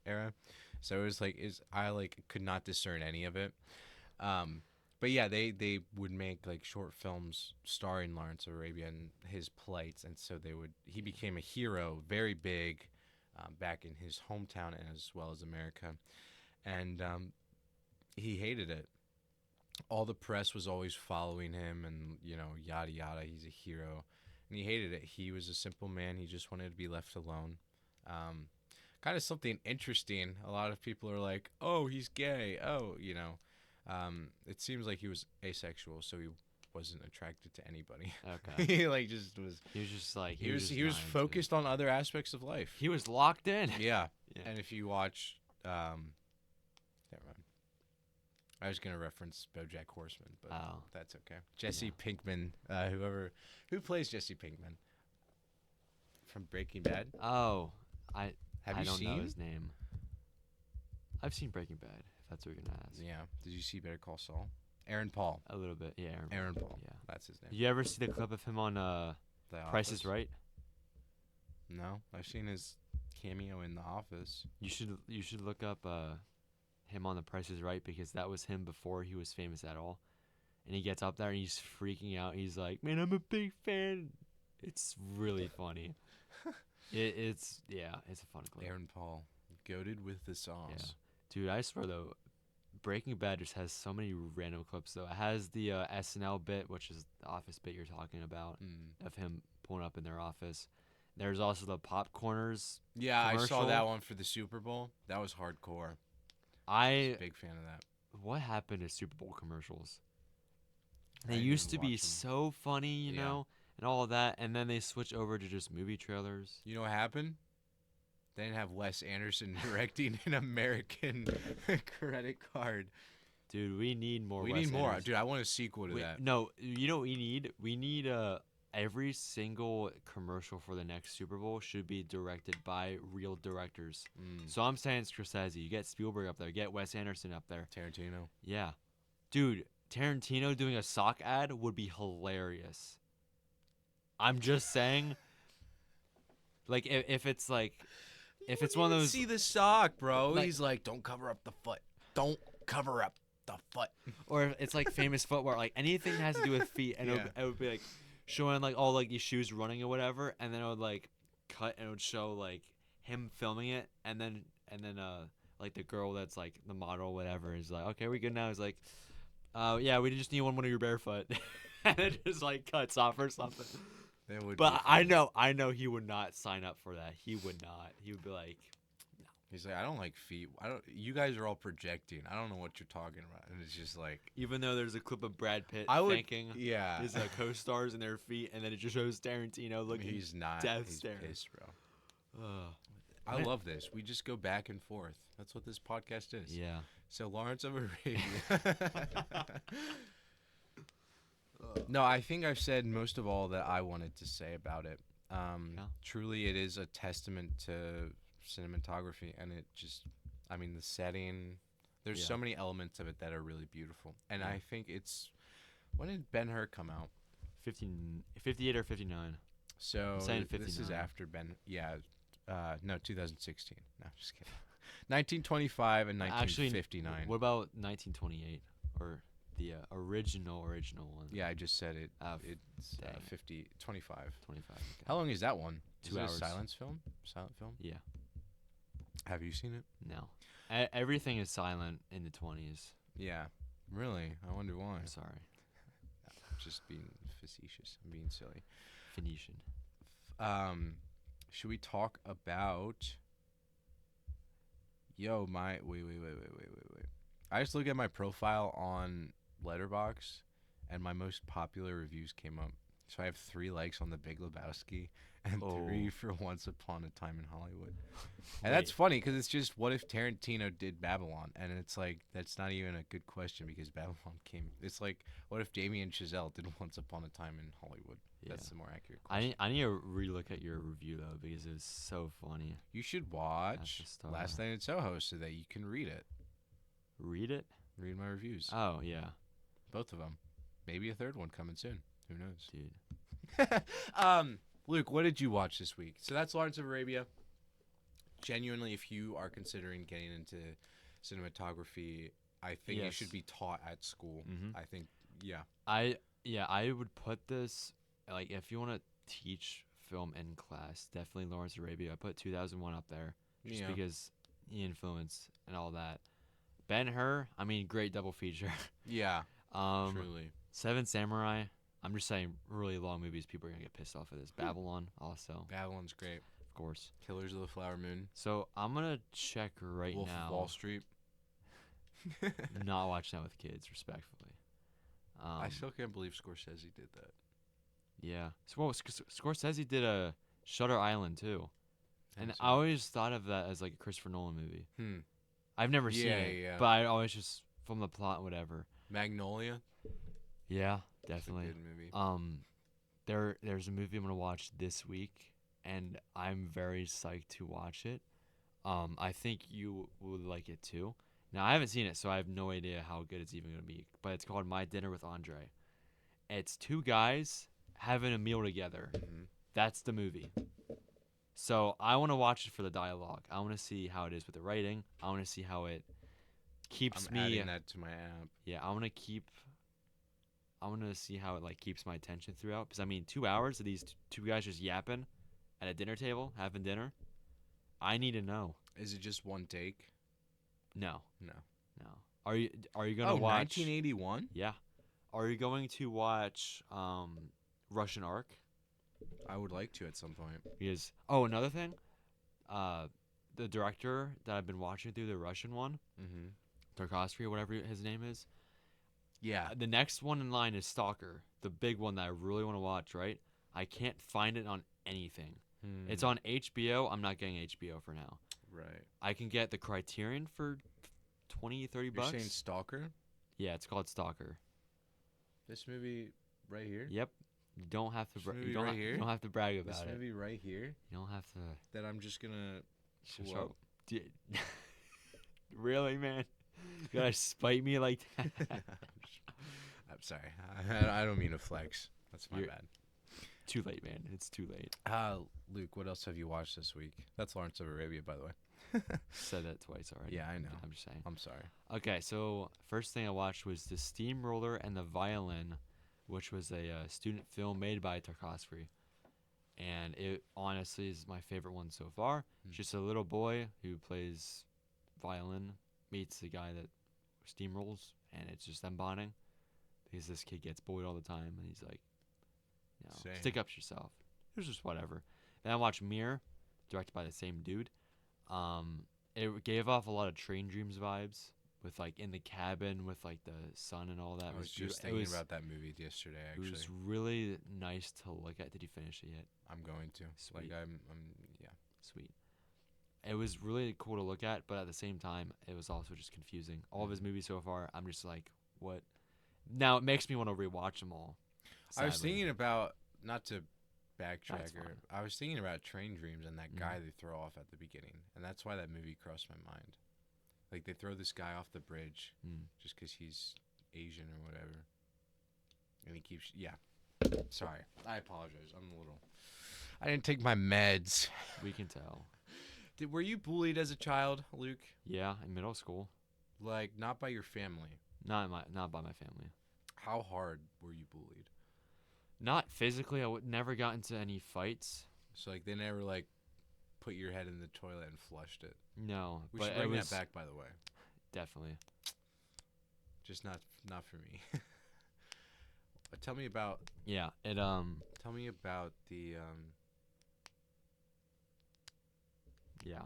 era. So it was like I like could not discern any of it. But yeah, they would make like short films starring Lawrence of Arabia and his plights, and so he became a hero, very big, back in his hometown as well as America, and he hated it. All the press was always following him, and yada yada. He's a hero, and he hated it. He was a simple man. He just wanted to be left alone. Kind of something interesting. A lot of people are like, "Oh, he's gay." Oh, it seems like he was asexual, so he wasn't attracted to anybody. Okay. He like just was. He was just like He was just he was not into it. focused on other aspects of life. He was locked in. Yeah. Yeah. And if you watch, never mind. I was gonna reference BoJack Horseman, but Oh. that's okay. Jesse Yeah. Pinkman, who plays Jesse Pinkman from Breaking Bad. Oh, I Have I you don't know seen? his name. I've seen Breaking Bad. If that's what you're gonna ask. Yeah. Did you see Better Call Saul? Aaron Paul. A little bit. Yeah. Aaron Paul. Yeah. That's his name. You ever see the clip of him on The Price is Office? Right? No, I've seen his cameo in The Office. You should look up him on The Price is Right, because that was him before he was famous at all. And he gets up there and he's freaking out. He's like, "Man, I'm a big fan." It's really funny. It's a fun clip. Aaron Paul, goated with the sauce. Yeah. Dude, I swear though, Breaking Bad just has so many random clips though. It has the SNL bit, which is the office bit you're talking about, Mm. of him pulling up in their office. There's also the Popcorners. Yeah, I saw Commercial. that one for the Super Bowl. That was hardcore. Big fan of that. What happened to Super Bowl commercials? They didn't used to even be watch 'em. so funny, you Yeah. know, and all of that, and then they switch over to just movie trailers. You know what happened? They didn't have Wes Anderson directing an American credit card. Dude, we need more. We Wes need more, Anderson. dude. I want a sequel to We- that. No, you know what we need? We need every single commercial for the next Super Bowl should be directed by real directors. Mm. So I'm saying Scorsese, you get Spielberg up there, get Wes Anderson up there. Tarantino. Yeah. Dude, Tarantino doing a sock ad would be hilarious. I'm just saying, like, if it's like, if it's one of those, See the sock, bro. Like- He's like, don't cover up the foot. Don't cover up the foot. or if it's like famous footwear, like anything that has to do with feet, and Yeah. it would be like showing like all like these shoes running or whatever, and then it would like cut and it would show like him filming it, and then like the girl that's like the model or whatever is like, okay, we good now. He's like, yeah, we just need one of your barefoot, and it just like cuts off or something. That would But be I funny. know he would not sign up for that. He would not. He would be like, He's like, I don't like feet. I don't. You guys are all projecting. I don't know what you're talking about. And it's just like, even though there's a clip of Brad Pitt I would. thanking Yeah. his co-stars and their feet, and then it just shows Tarantino looking. He's not. death He's stare. pissed, bro. Ugh. I Man. love this. We just go back and forth. That's what this podcast is. Yeah. So Lawrence of Arabia. No, I think I've said most of all that I wanted to say about it. Yeah. Truly, it is a testament to cinematography, and it just, I mean, the setting. There's so Yeah. many elements of it that are really beautiful, and Yeah. I think it's. When did Ben-Hur come out? 58 or 59. So I'm saying this is 59. after Ben. Yeah, no, 2016. No, just kidding. 1925 and Actually, 1959. What about 1928 or the original one? Yeah, I just said it. Oh, It's dang it. 25. 25. Okay. How long is that one? 2 is it hours. a silent film? Silent film? Yeah. Have you seen it? No. Everything is silent in the 20s. Yeah. Really? I wonder why. I'm sorry. Just being facetious. I'm being silly. Phoenician. Should we talk about? Wait. I just look at my profile on Letterboxd, and my most popular reviews came up. So I have 3 likes on The Big Lebowski and 3 Oh. for Once Upon a Time in Hollywood. And that's funny because it's just, what if Tarantino did Babylon? And it's like, that's not even a good question because Babylon came. It's like, what if Damien Chazelle did Once Upon a Time in Hollywood? Yeah. That's the more accurate question. I need to relook at your review though, because it was so funny. You should watch the star. Last Night in Soho so that you can read it. Read it? Read my reviews. Oh yeah. Both of them. maybe a third one coming soon. Who knows? Dude. Luke, what did you watch this week? So that's Lawrence of Arabia. Genuinely, if you are considering getting into cinematography, I think it should Yes. be taught at school. Mhm. I think, yeah. I would put this like if you want to teach film in class, definitely Lawrence of Arabia. I put 2001 up there just Yeah. because the influence and all that. Ben-Hur, I mean, great double feature. Yeah, um, truly. Seven Samurai. I'm just saying, really long movies. People are gonna get pissed off at this. Babylon, also, Babylon's great. of course. Killers of the Flower Moon. So I'm gonna check right Wolf now. of Wall Street. Not watching that with kids, respectfully. I still can't believe Scorsese did that. Yeah. Scorsese did a Shutter Island too, and That's I always thought of that as like a Christopher Nolan movie. Hmm. I've never seen Yeah, it, yeah. but I always just from the plot, whatever. Magnolia. Yeah, That's definitely. a good movie. There's a movie I'm gonna watch this week, and I'm very psyched to watch it. I think you would like it too. Now I haven't seen it, so I have no idea how good it's even gonna be. But it's called My Dinner with Andre. It's two guys having a meal together. Mhm. That's the movie. So I want to watch it for the dialogue. I want to see how it is with the writing. I want to see how it keeps I'm me. adding that to my app. Yeah, I want to see how it like keeps my attention throughout. Because I mean, 2 hours of these two guys just yapping at a dinner table having dinner. I need to know. Is it just one take? No, No. no. Are you gonna watch? 1981? Yeah. Are you going to watch Russian Ark? I would like to at some point. Because another thing, the director that I've been watching through the Russian one, Mm-hmm. Tarkovsky or whatever his name is. Yeah. The next one in line is Stalker, the big one that I really want to watch. Right? I can't find it on anything. It's on HBO. I'm not getting HBO for now. Right. I can get the Criterion for 20, 30 You're bucks. saying Stalker? Yeah, it's called Stalker. This movie right here? Yep. You don't have to. This movie right here? You don't have to brag This about it. movie right here You don't have to. that I'm just gonna pull Show- up. Dude. Really, man? You gotta spite me like that? I'm sorry. I don't mean to flex. That's my You're- bad. Too late, man. It's too late. Luke, what else have you watched this week? That's Lawrence of Arabia, by the way. Said that twice already. Yeah, I know. I'm just saying. I'm sorry. Okay, so first thing I watched was The Steamroller and the Violin, which was a student film made by Tarkovsky. And it honestly is my favorite one so far. Hmm. Just a little boy who plays violin meets the guy that steamrolls, and it's just them bonding because this kid gets bullied all the time, and he's like, Same. stick up to yourself. It was just whatever. Then I watched Mirror, directed by the same dude. It gave off a lot of Train Dreams vibes with like in the cabin with like the sun and all that. I was beautiful. just thinking about that movie yesterday, It actually. was really nice to look at. Did you finish it yet? I'm going to. Sweet. Like, yeah. Sweet. It was really cool to look at, but at the same time, it was also just confusing. All of his movies so far, I'm just like, what? Now it makes me want to rewatch them all. I was sadly. thinking about, not to backtrack, That's fine. I was thinking about Train Dreams and that Mhm. guy they throw off at the beginning. And that's why that movie crossed my mind. Like, they throw this guy off the bridge Mm. just because he's Asian or whatever. And he keeps, yeah. Sorry. I apologize. I didn't take my meds. We can tell. Were you bullied as a child, Luke? Yeah, in middle school, Like, not by your family. not by my family. How hard were you bullied? Not physically. I would never got into any fights. So, like, they never, like, put your head in the toilet and flushed it. No, We but should it bring was that back, by the way. definitely. Just not for me. But tell me about Yeah, it the yeah.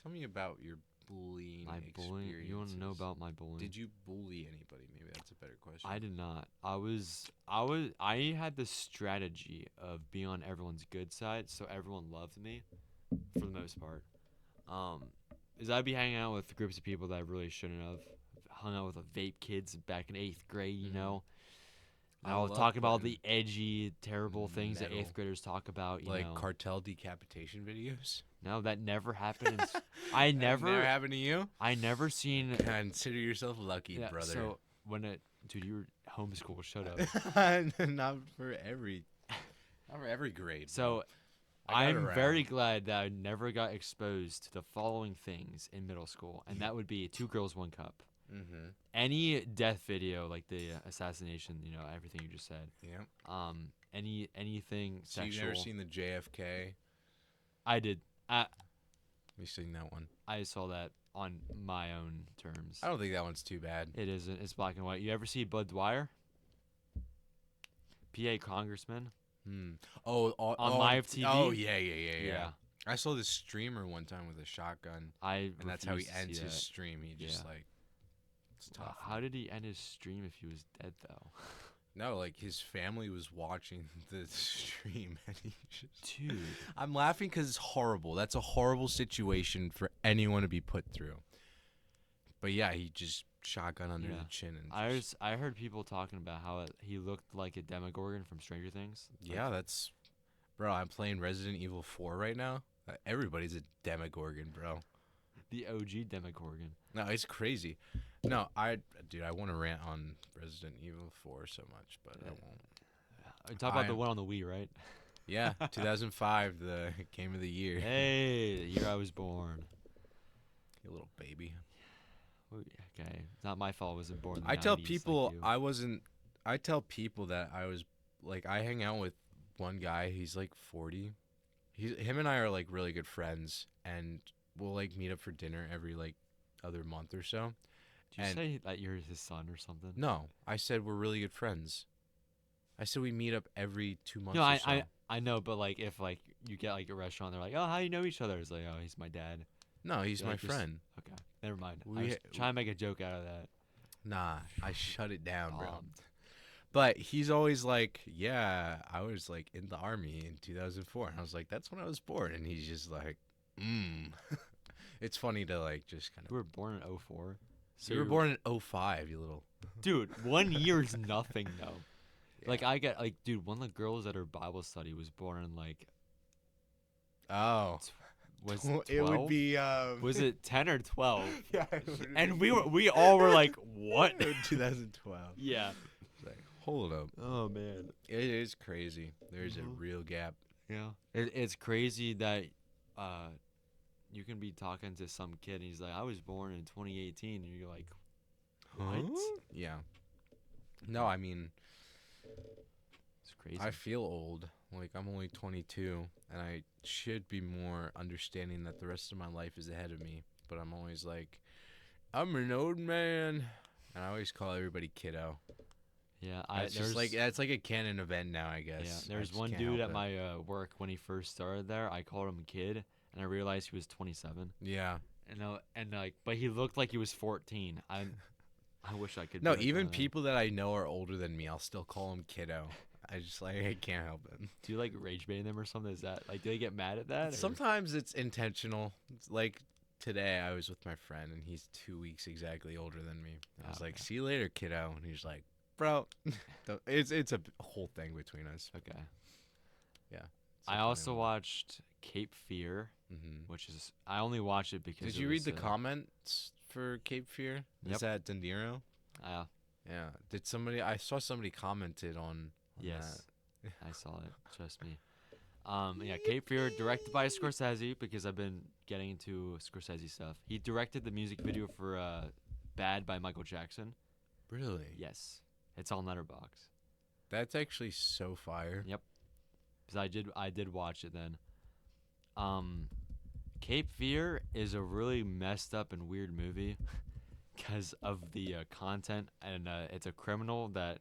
tell me about your bullying My bullying. You want to know experiences. about my bullying? Did you bully anybody? Maybe that's a better question. I did not. I had the strategy of being on everyone's good side, so everyone loved me, for the most part. Is I'd be hanging out with groups of people that I really shouldn't have. Hung out with the vape kids back in 8th grade, you Mhm. know. I I was love talking about all putting the edgy, terrible things that metal. 8th graders talk about. You like know. cartel decapitation videos. No, that never happened. I That never. never happened to you. I never seen. Consider yourself lucky, Yeah, brother. So when Dude, you were homeschooled. Shut up. Not for every, not for every grade. So I got I'm around. very glad that I never got exposed to the following things in middle school, and that would be Two Girls, One Cup. Mm-hmm. Any death video, like the assassination, everything you just said. Yeah. Anything So sexual. you've never seen the JFK? I did. You seen that one? I saw that on my own terms. I don't think that one's too bad. It isn't. It's black and white. You ever see Bud Dwyer? PA congressman. Hmm. Oh, On live TV? Oh yeah, yeah, yeah, yeah. Yeah. I saw this streamer one time with a shotgun, I. and that's how he refuse to see ends his that. stream. He just Yeah. like, it's Wow, tough. how did he end his stream if he was dead though? No, like his family was watching the stream, and he just. Dude. I'm laughing because it's horrible. That's a horrible situation for anyone to be put through. But yeah, he just shotgun under Yeah. the chin and. I heard people talking about how he looked like a Demogorgon from Stranger Things. Yeah, that's. Bro, I'm playing Resident Evil 4 right now. Everybody's a Demogorgon, bro. The OG Demogorgon. No, it's crazy. No, I want to rant on Resident Evil 4 so much, but I won't. Talk about the I'm- one on the Wii, right? Yeah, 2005, the game of the year. Hey, the year I was born. You little baby. Okay, it's not my fault I wasn't born in the I tell 90s like people you. I wasn't. I tell people that I was like I hang out with one guy. He's like 40. Him and I are like really good friends, and we'll like meet up for dinner every like other month or so. Did you and- say that you're his son or something? No, I said we're really good friends. I said we meet up every 2 months. No, or so. I know, but like if like you get like a restaurant, they're like, oh, how you know each other? It's like, oh, he's my dad. No, he's You're, my like, just- friend. Okay, never mind. I We was ha- trying to make a joke out of that. Nah, I shut it down, bro. Um, But he's always like, yeah, I was like in the army in 2004. And I was like, that's when I was born. And he's just like, It's funny to like just kind you of. were born in 04. So you were born in 05, you little. Dude, 1 year is nothing though. Yeah. Like I get like, dude, one of the girls at her Bible study was born in like Oh. was It would 12? be. Was it 10 or 12? Yeah. It would And be we all were like, what? 2012. Yeah. It's like, hold up. Oh man. It is crazy. There's a Mhm. real gap. Yeah. It's crazy that you can be talking to some kid and he's like, I was born in 2018, and you're like, what? Yeah. No, I mean, It's crazy. I feel old. Like, I'm only 22, and I should be more understanding that the rest of my life is ahead of me. But I'm always like, I'm an old man. And I always call everybody kiddo. yeah. It's just like, that's like a canon event now, I guess. Yeah, I there's just one can't dude help at it. my work when he first started there. I called him kid, and I realized he was 27. Yeah. And like, but he looked like he was 14. I wish I could. No, be like even one of them. people that I know are older than me, I'll still call them kiddo. I just, like, I can't help it. Do you like rage bait them or something? Is that like, do they get mad at that? or- Sometimes it's intentional. It's like today, I was with my friend, and he's 2 weeks exactly older than me. And I was like, Okay. "See you later, kiddo." And he's like, "Bro," it's a whole thing between us. Okay. It's I funny also one. watched Cape Fear, Mhm. which is I only watched it because. Did it you read was, the comments for Cape Fear? Yep. Is that De Niro? Yeah. Did somebody? I saw somebody commented on Yes, I saw it. Trust me. Yeah, Cape Fear, directed by Scorsese because I've been getting into Scorsese stuff. He directed the music video for "Bad" by Michael Jackson. that. Really? Yes, it's on Letterboxd. That's actually so fire. Because I did watch it then. Cape Fear is a really messed up and weird movie because of the content, and it's a criminal that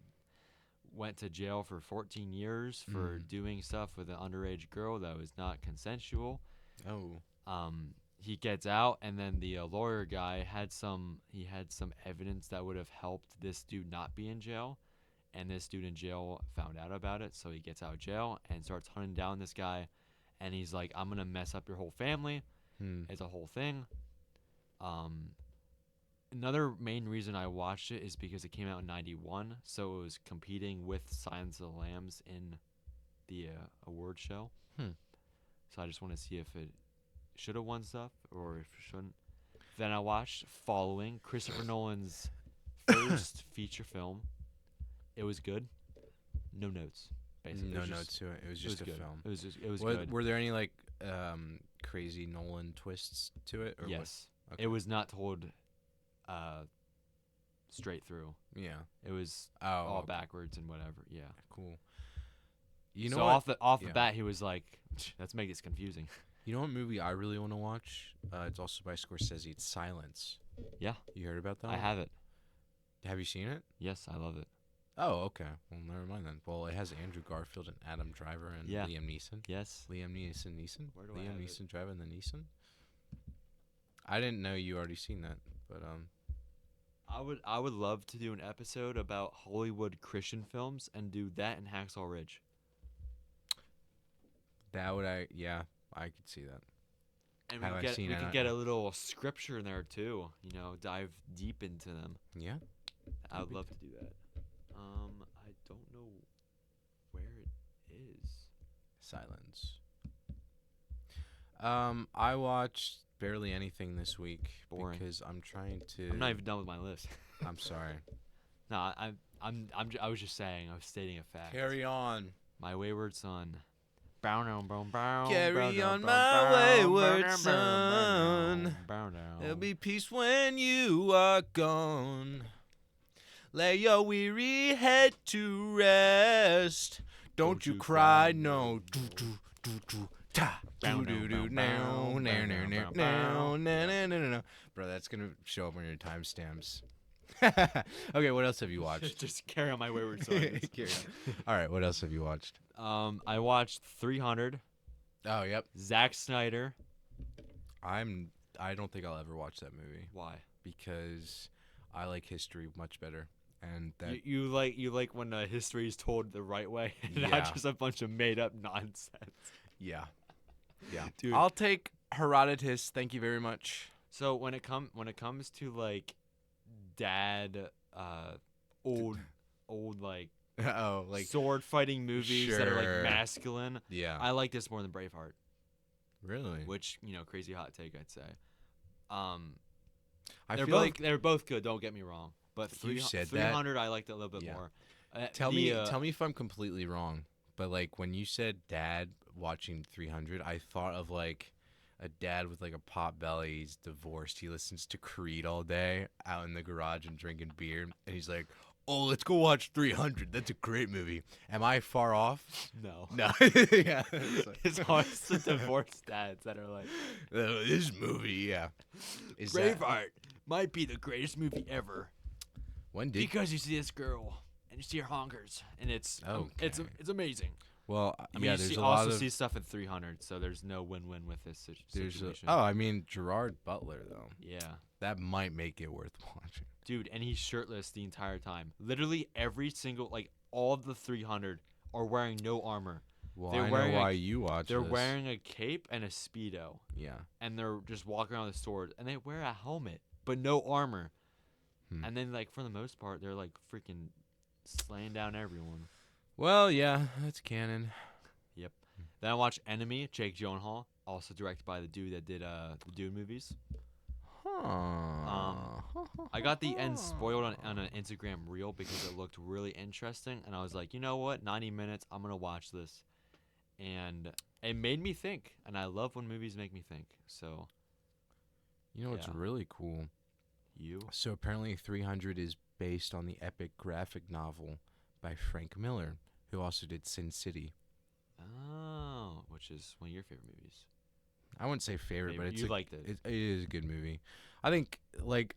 went to jail for 14 years for doing stuff with an underage girl that was not consensual. Oh. He gets out, and then the lawyer guy had some evidence that would have helped this dude not be in jail, and this dude in jail found out about it, so he gets out of jail and starts hunting down this guy, and he's like, I'm gonna mess up your whole family. It's a whole thing. Another main reason I watched it is because it came out in '91, so it was competing with Silence of the Lambs in the award show. So I just want to see if it should have won stuff or if it shouldn't. Then I watched Following, Christopher Nolan's first feature film. It was good. No notes. Basically, No notes to it. It was just a good. film. It was good. Were there any like crazy Nolan twists to it? Or Yes. What? Okay. It was not told straight through. Yeah. It was Oh. all okay. backwards and whatever. Yeah. Cool. You know so what? off Yeah. the bat, he was like, "Let's make this confusing." You know what movie I really want to watch? It's also by Scorsese. It's Silence. Yeah. You heard about that? I one? have it. Have you seen it? Yes, I love it. Oh, okay. Well, never mind then. Well, it has Andrew Garfield and Adam Driver and Yeah. Liam Neeson. Yes. Liam Neeson. Where do I Liam have it? Neeson driving the Neeson. I didn't know you already seen that, but I would love to do an episode about Hollywood Christian films and do that in Hacksaw Ridge. that would I could see that. And Have I seen we it? could get a little scripture in there too. You know, dive deep into them. Yeah. I would love to do that. I don't know where it is. Silence. I watched barely anything this week Boring. because I'm trying to. I'm not even done with my list. I'm sorry. No, I was just saying. I was stating a fact. Carry on. My wayward son. Carry on, my wayward son. There'll be peace when you are gone. Lay your weary head to rest. Don't you cry, no. Do do do do ta. Do do do now, now, now, now, now, now, now, now. Bro, that's gonna show up on your timestamps. Okay, what else have you watched? Just carry on my wayward son. Carry on. All right, what else have you watched? I watched 300. Oh, yep. Zack Snyder. I don't think I'll ever watch that movie Why? because I like history much better, and that You like when history is told the right way, and Yeah. not just a bunch of made up nonsense. yeah. Dude. I'll take Herodotus. Thank you very much. So when it comes to like dad, old like Oh, like sword fighting movies that are like Sure. masculine, yeah. I like this more than Braveheart, Really? which crazy hot take I'd say. I They're feel both like they're both good. Don't get me wrong, but You said that. 300 I liked it a little bit Yeah. more. tell me if I'm completely wrong, but like when you said dad watching 300, I thought of like a dad with like a pot belly. He's divorced. He listens to Creed all day out in the garage and drinking beer, and he's like, "Oh, let's go watch 300. That's a great movie." Am I far off? No. No. Yeah. It's always the divorced dads that are like, This movie, yeah. Is Braveheart might be the greatest movie ever when did? because you see this girl and you see her honkers and it's Okay. amazing. Well, I mean, yeah. you There's see, a lot also of see stuff at 300, so there's no win-win with this there's situation. I mean Gerard Butler though. Yeah, That might make it worth watching. dude, and he's shirtless the entire time. Literally every single all of the 300 are wearing no armor. Well, They're I wearing know a- why you watch They're this. wearing a cape and a speedo, Yeah. and they're just walking around the sword, and they wear a helmet but no armor. And then like for the most part, they're like freaking slaying down everyone. Well, yeah, that's canon. Yep. Then I watched Enemy, Jake Gyllenhaal, also directed by the dude that did the Dune movies. I got the end spoiled on an Instagram reel because it looked really interesting, and I was like, you know what, 90 minutes, I'm gonna watch this, and it made me think, and I love when movies make me think. So You know what's Yeah. really cool? you, So apparently 300 is based on the epic graphic novel by Frank Miller, who also did Sin City. which is one of your favorite movies. I wouldn't say favorite, but it's you a, liked it. it is a good movie. I think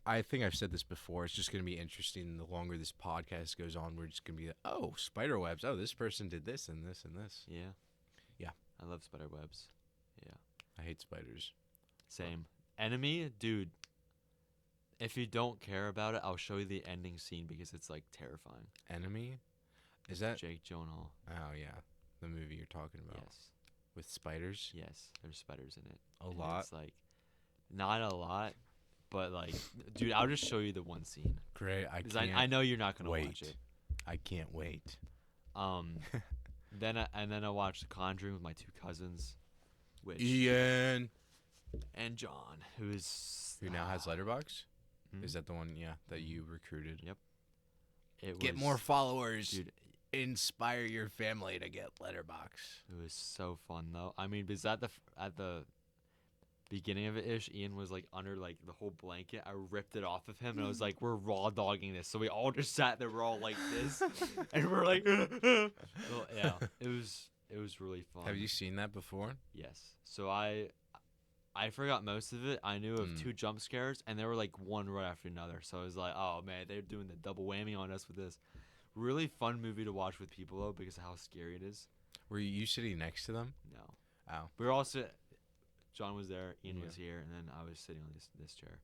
I've said this before. It's just gonna be interesting. The longer this podcast goes on, we're just gonna be like, oh, spider webs. Oh, this person did this and this and this. Yeah. Yeah. I love spider webs. Yeah. I hate spiders. Same. Enemy, dude. If you don't care about it, I'll show you the ending scene because it's like terrifying. Enemy, is that? Jake Gyllenhaal. Oh yeah, the movie you're talking about Yes. with spiders. Yes. There's spiders in it. A And lot. It's like not a lot, but like, dude, I'll just show you the one scene. Great. I 'Cause can't. I know you're not gonna wait. watch it. I can't wait. Then I watched The Conjuring with my two cousins, which Ian, and John, who who now has Letterbox. Mhm. Is that the one? Yeah, that you recruited. Yep. It Get was, more followers. dude. Inspire your family to get Letterbox. It was so fun though. I mean, because at the beginning of it ish, Ian was like under like the whole blanket. I ripped it off of him and I was like, "We're raw dogging this." So we all just sat there, we're all like this, and we're like, well, yeah. It was really fun. Have you seen that before? Yes. So I forgot most of it. I knew of 2 jump scares, and they were like one right after another. So I was like, "Oh man, they're doing the double whammy on us with this." Really fun movie to watch with people though, because of how scary it is. Were you sitting next to them? No, Oh, we were all John was there, Ian Yeah. was here, and then I was sitting on this chair.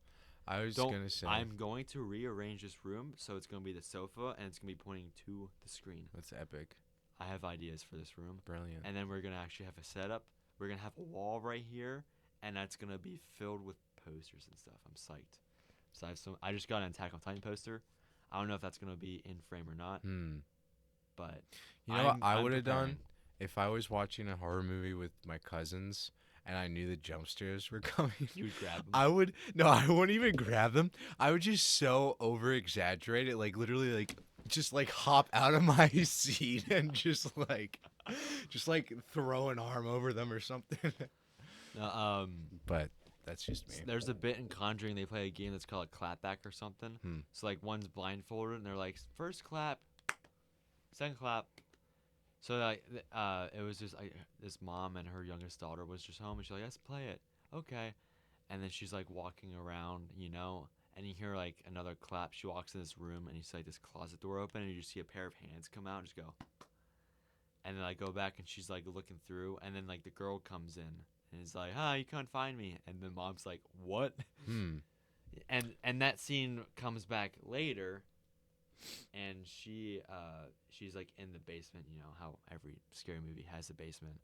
I was Don't. gonna say. I'm going to rearrange this room so it's going to be the sofa and it's going to be pointing to the screen. That's epic. I have ideas for this room, Brilliant. and then we're going to actually have a setup. We're going to have a wall right here, and that's going to be filled with posters and stuff. I'm psyched. So I just got an Attack on Titan poster. I don't know if that's going to be in frame or not, but You know what I I'm would have preparing. done if I was watching a horror movie with my cousins and I knew the jump scares were coming? You would grab them. I wouldn't even grab them. I would just so over exaggerate it, like literally like just like hop out of my seat and just like throw an arm over them or something. But that's just me. There's a bit in Conjuring. They play a game that's called a clapback or something. So like one's blindfolded and they're like first clap, second clap. So like it was just this mom and her youngest daughter was just home and she's like, let's play it. Okay. And then she's like walking around, and you hear like another clap. She walks in this room and you see like this closet door open and you just see a pair of hands come out and just go. And then I go back and she's like looking through and then like the girl comes in and is like, "Hi, you can't find me." And the mom's like, "What?" And that scene comes back later, and she's like in the basement. You know how every scary movie has a basement.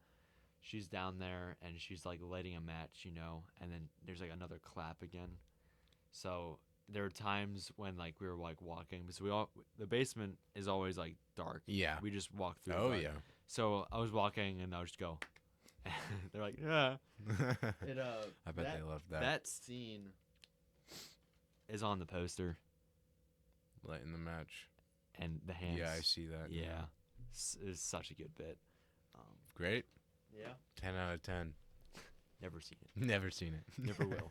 She's down there and she's like lighting a match, and then there's like another clap again. So there are times when like we were like walking because the basement is always like dark. Yeah. We just walk through. Oh dark. yeah. So I was walking and I would just go. They're like, yeah. I bet they love that. That scene is on the poster, Lighting the match. and the hands. Yeah, I see that. Yeah, it's such a good bit. Great. Yeah. 10 out of 10. Never seen it. Never seen it. Never will.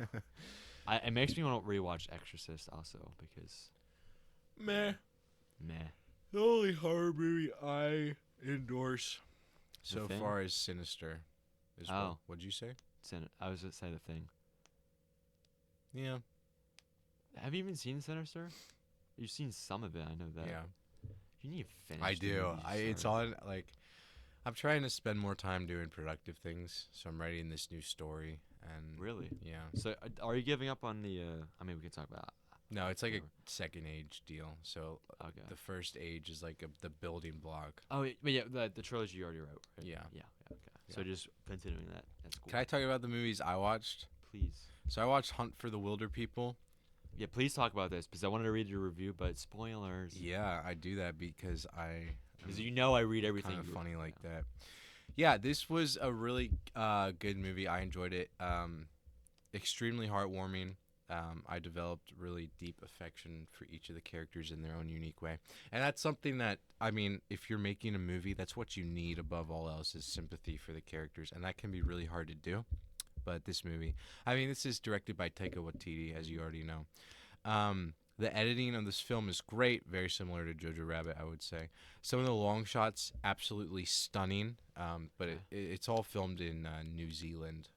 It makes me want to rewatch Exorcist also because Meh. meh. The only horror movie I endorse The so Thing? far is Sinister. Oh. What'd you say? I was gonna say The Thing. Yeah. Have you even seen Sinister? You've seen some of it. I know that. Yeah. You need to finish. I the do. movie you It's started. on like I'm trying to spend more time doing productive things, so I'm writing this new story and Really? yeah. So are you giving up on the? I mean, we can talk about. No, it's like Whatever. a second age deal. So Okay. the first age is like the building block. Oh, but yeah, the trilogy you already wrote. Right? Yeah. Yeah. Okay. So Yeah. just continuing that. That's cool. Can I talk about the movies I watched? Please. So I watched Hunt for the Wilder People. Yeah, please talk about this because I wanted to read your review, but spoilers. Yeah, I do that because Because I read everything. kind of you- funny like yeah. that. Yeah, this was a really good movie. I enjoyed it. Extremely heartwarming. I developed really deep affection for each of the characters in their own unique way. And that's something that, I mean, if you're making a movie, that's what you need above all else is sympathy for the characters. And that can be really hard to do. But this movie, I mean, this is directed by Taika Waititi, as you already know. The editing of this film is great, very similar to Jojo Rabbit, I would say. Some of the long shots, absolutely stunning, but it's all filmed in New Zealand,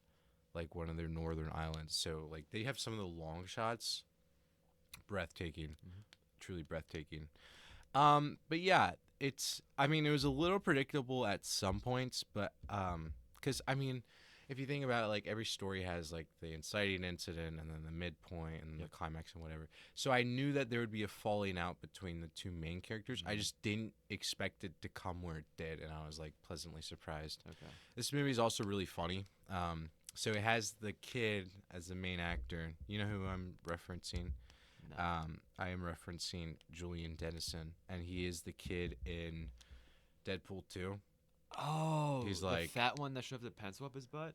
like one of their northern islands. So, like, they have some of the long shots, breathtaking, truly breathtaking. But yeah, it was a little predictable at some points, but because if you think about it, like every story has like the inciting incident and then the midpoint and the climax and whatever. So I knew that there would be a falling out between the two main characters. I just didn't expect it to come where it did, and I was like pleasantly surprised. Okay. This movie is also really funny. So it has the kid as the main actor. You know who I'm referencing? No. I am referencing Julian Dennison, and he is the kid in Deadpool 2. Oh, He's the like- fat one that shoved a pencil up his butt.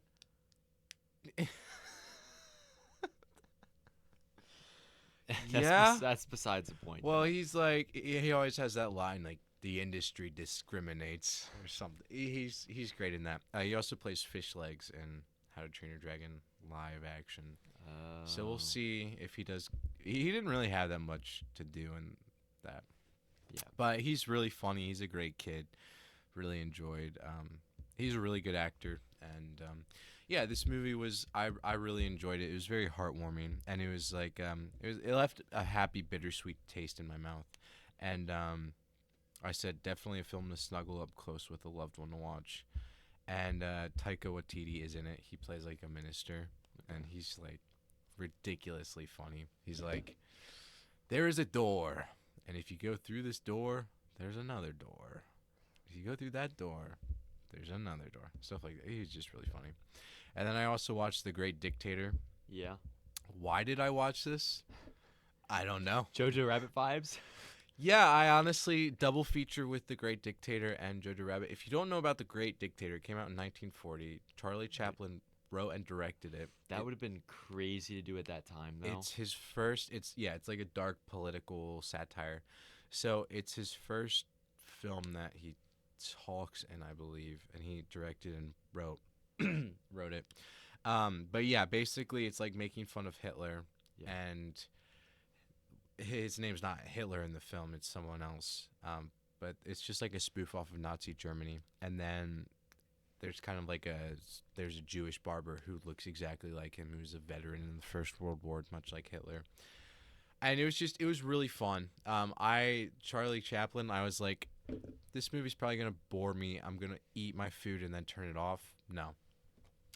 Yeah. That's besides the point. Well, though. he's like he always has that line like the industry discriminates or something. He's great in that. He also plays Fish Legs in How to Train Your Dragon live action. So we'll Oh, see if he does. He didn't really have that much to do in that. Yeah. But he's really funny. He's a great kid. Really enjoyed. He's a really good actor, and yeah, this movie was. I really enjoyed it. It was very heartwarming, and it was like it left a happy, bittersweet taste in my mouth, and I said definitely a film to snuggle up close with a loved one to watch, and Taika Waititi is in it. He plays like a minister, and he's like ridiculously funny. He's like, there is a door, and if you go through this door, there's another door. If you go through that door, there's another door. Stuff like that. He's just really funny. And then I also watched The Great Dictator. yeah. Why did I watch this? I don't know. Jojo Rabbit vibes. Yeah, I honestly double feature with The Great Dictator and Jojo Rabbit. If you don't know about The Great Dictator, it came out in 1940. Charlie Chaplin wrote and directed it. That would have been crazy to do at that time, though. It's his first. It's like a dark political satire. So it's his first film that he talks in, I believe, and he directed and wrote wrote it. But yeah, basically, it's like making fun of Hitler, Yeah. and his name's not Hitler in the film; it's someone else. But it's just like a spoof off of Nazi Germany, and then there's kind of like there's a Jewish barber who looks exactly like him, who's a veteran in the First World War, much like Hitler. And it was really fun. Charlie Chaplin, I was like, this movie's probably gonna bore me. I'm gonna eat my food and then turn it off. No,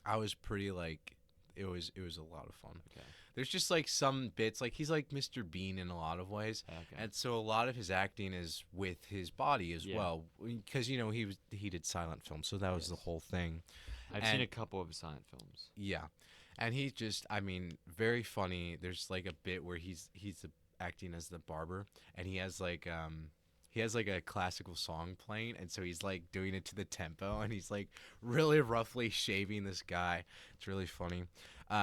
I was pretty like, it was a lot of fun. Okay. There's just like some bits, like he's like Mr. Bean in a lot of ways. Okay. And so a lot of his acting is with his body as Yeah. well, because he did silent film, so that was the Yes. whole thing. I've seen and- a couple of silent films. Yeah, and he's just, I mean, very funny. There's like a bit where he's acting as the barber, and he has like a classical song playing, and so he's like doing it to the tempo, and he's like really roughly shaving this guy. It's really funny.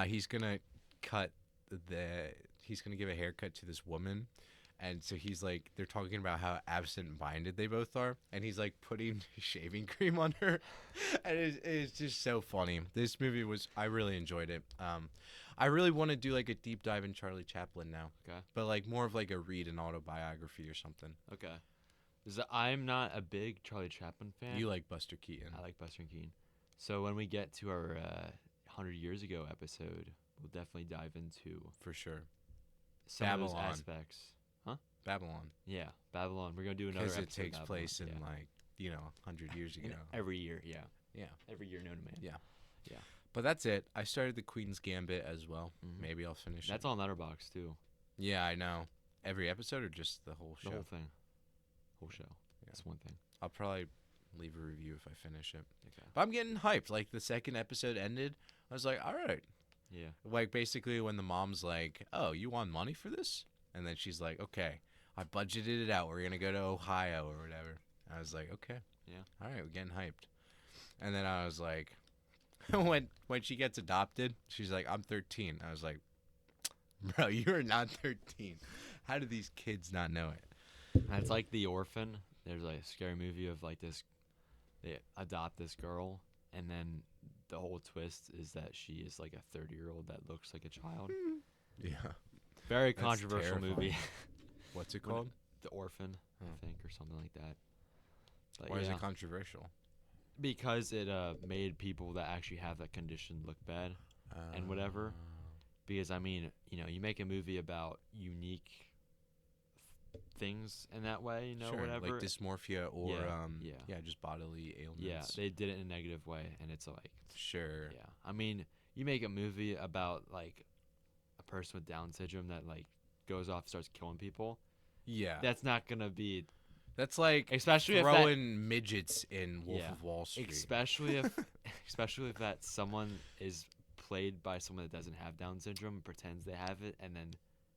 He's gonna give a haircut to this woman, and so he's like, they're talking about how absent-minded they both are, and he's like putting shaving cream on her, and it's just so funny. This movie I really enjoyed it. I really want to do like a deep dive in Charlie Chaplin now, Okay. but like more of like read an autobiography or something. Okay. I'm not a big Charlie Chaplin fan. You like Buster Keaton. I like Buster Keaton. So when we get to our 100 years ago episode, we'll definitely dive into For sure. some of those Babylon. aspects. Babylon. Yeah, Babylon. We're gonna do another Because episode. it takes of place in Babylon. like, 100 years Yeah. ago. Every year. Yeah. Yeah. Every year known to man. Yeah. Yeah. But that's it. I started the Queen's Gambit as well. Mhm. Maybe I'll finish That's it. on Letterboxd too. Yeah, I know. Every episode or just the whole show? The whole thing. Whole show. Yeah. That's one thing. I'll probably leave a review if I finish it. Okay. But I'm getting hyped. Like the second episode ended, I was like, all right. Yeah. Like basically when the mom's like, oh, you want money for this? And then she's like, okay, I budgeted it out. We're going to go to Ohio or whatever. I was like, okay. Yeah. All right, we're getting hyped. And then I was like, when she gets adopted, she's like, I'm 13. I was like, bro, you are not 13. How do these kids not know it? And it's like The Orphan. There's like a scary movie of like this. They adopt this girl, and then the whole twist is that she is like a 30-year-old that looks like a child. Yeah. Very That's controversial movie. terrifying. What's it When- called? The Orphan, Oh. I think, or something like that. But Why is yeah, it controversial? because it made people that actually have that condition look bad. And whatever. Because I mean, you make a movie about unique things in that way, Sure, whatever. like dysmorphia or yeah. just bodily ailments. Yeah, they did it in a negative way, and it's like, Sure. yeah. I mean, you make a movie about like a person with Down syndrome that like goes off and starts killing people. Yeah. That's not gonna be, That's like especially if that, throwing midgets in Wolf Yeah. of Wall Street. especially if that someone is played by someone that doesn't have Down syndrome and pretends they have it, and then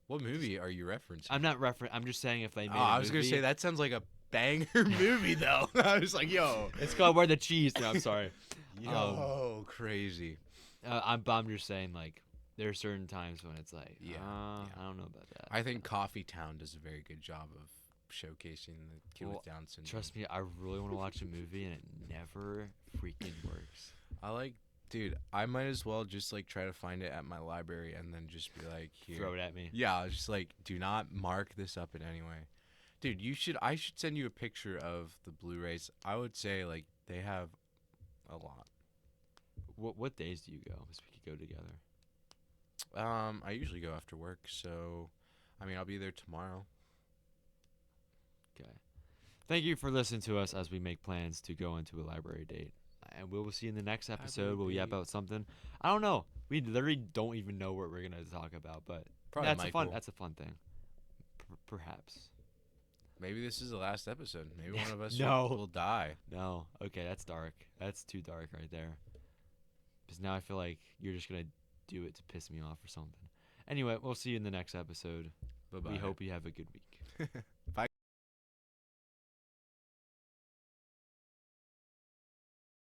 What movie are you referencing? I'm just saying if they made. I was gonna say that sounds like a banger movie though. I was like, yo, It's called Where the Cheese. No, I'm sorry. yo, crazy. I'm just saying like there are certain times when it's like, Yeah, I don't know about that. I think Coffee Town does a very good job of showcasing the kid Well, with Down syndrome. Trust me, I really want to watch a movie and it never freaking works. I like, dude. I might as well just like try to find it at my library and then just be like, here. Throw it at me. Yeah, I was just like, do not mark this up in any way, dude. I should send you a picture of the Blu-rays. I would say like they have a lot. What days do you go? So we could go together. I usually go after work, so I mean I'll be there tomorrow. Okay. Thank you for listening to us as we make plans to go into a library date. And we will see you in the next episode. We'll yap date. out something. I don't know. We literally don't even know what we're gonna talk about, but Probably that's a fun. Michael. That's a fun thing. Perhaps. Maybe this is the last episode. Maybe one of us No. will die. No. Okay, that's dark. That's too dark right there. Because now I feel like you're just gonna do it to piss me off or something. Anyway, we'll see you in the next episode. Bye bye. We hope you have a good week.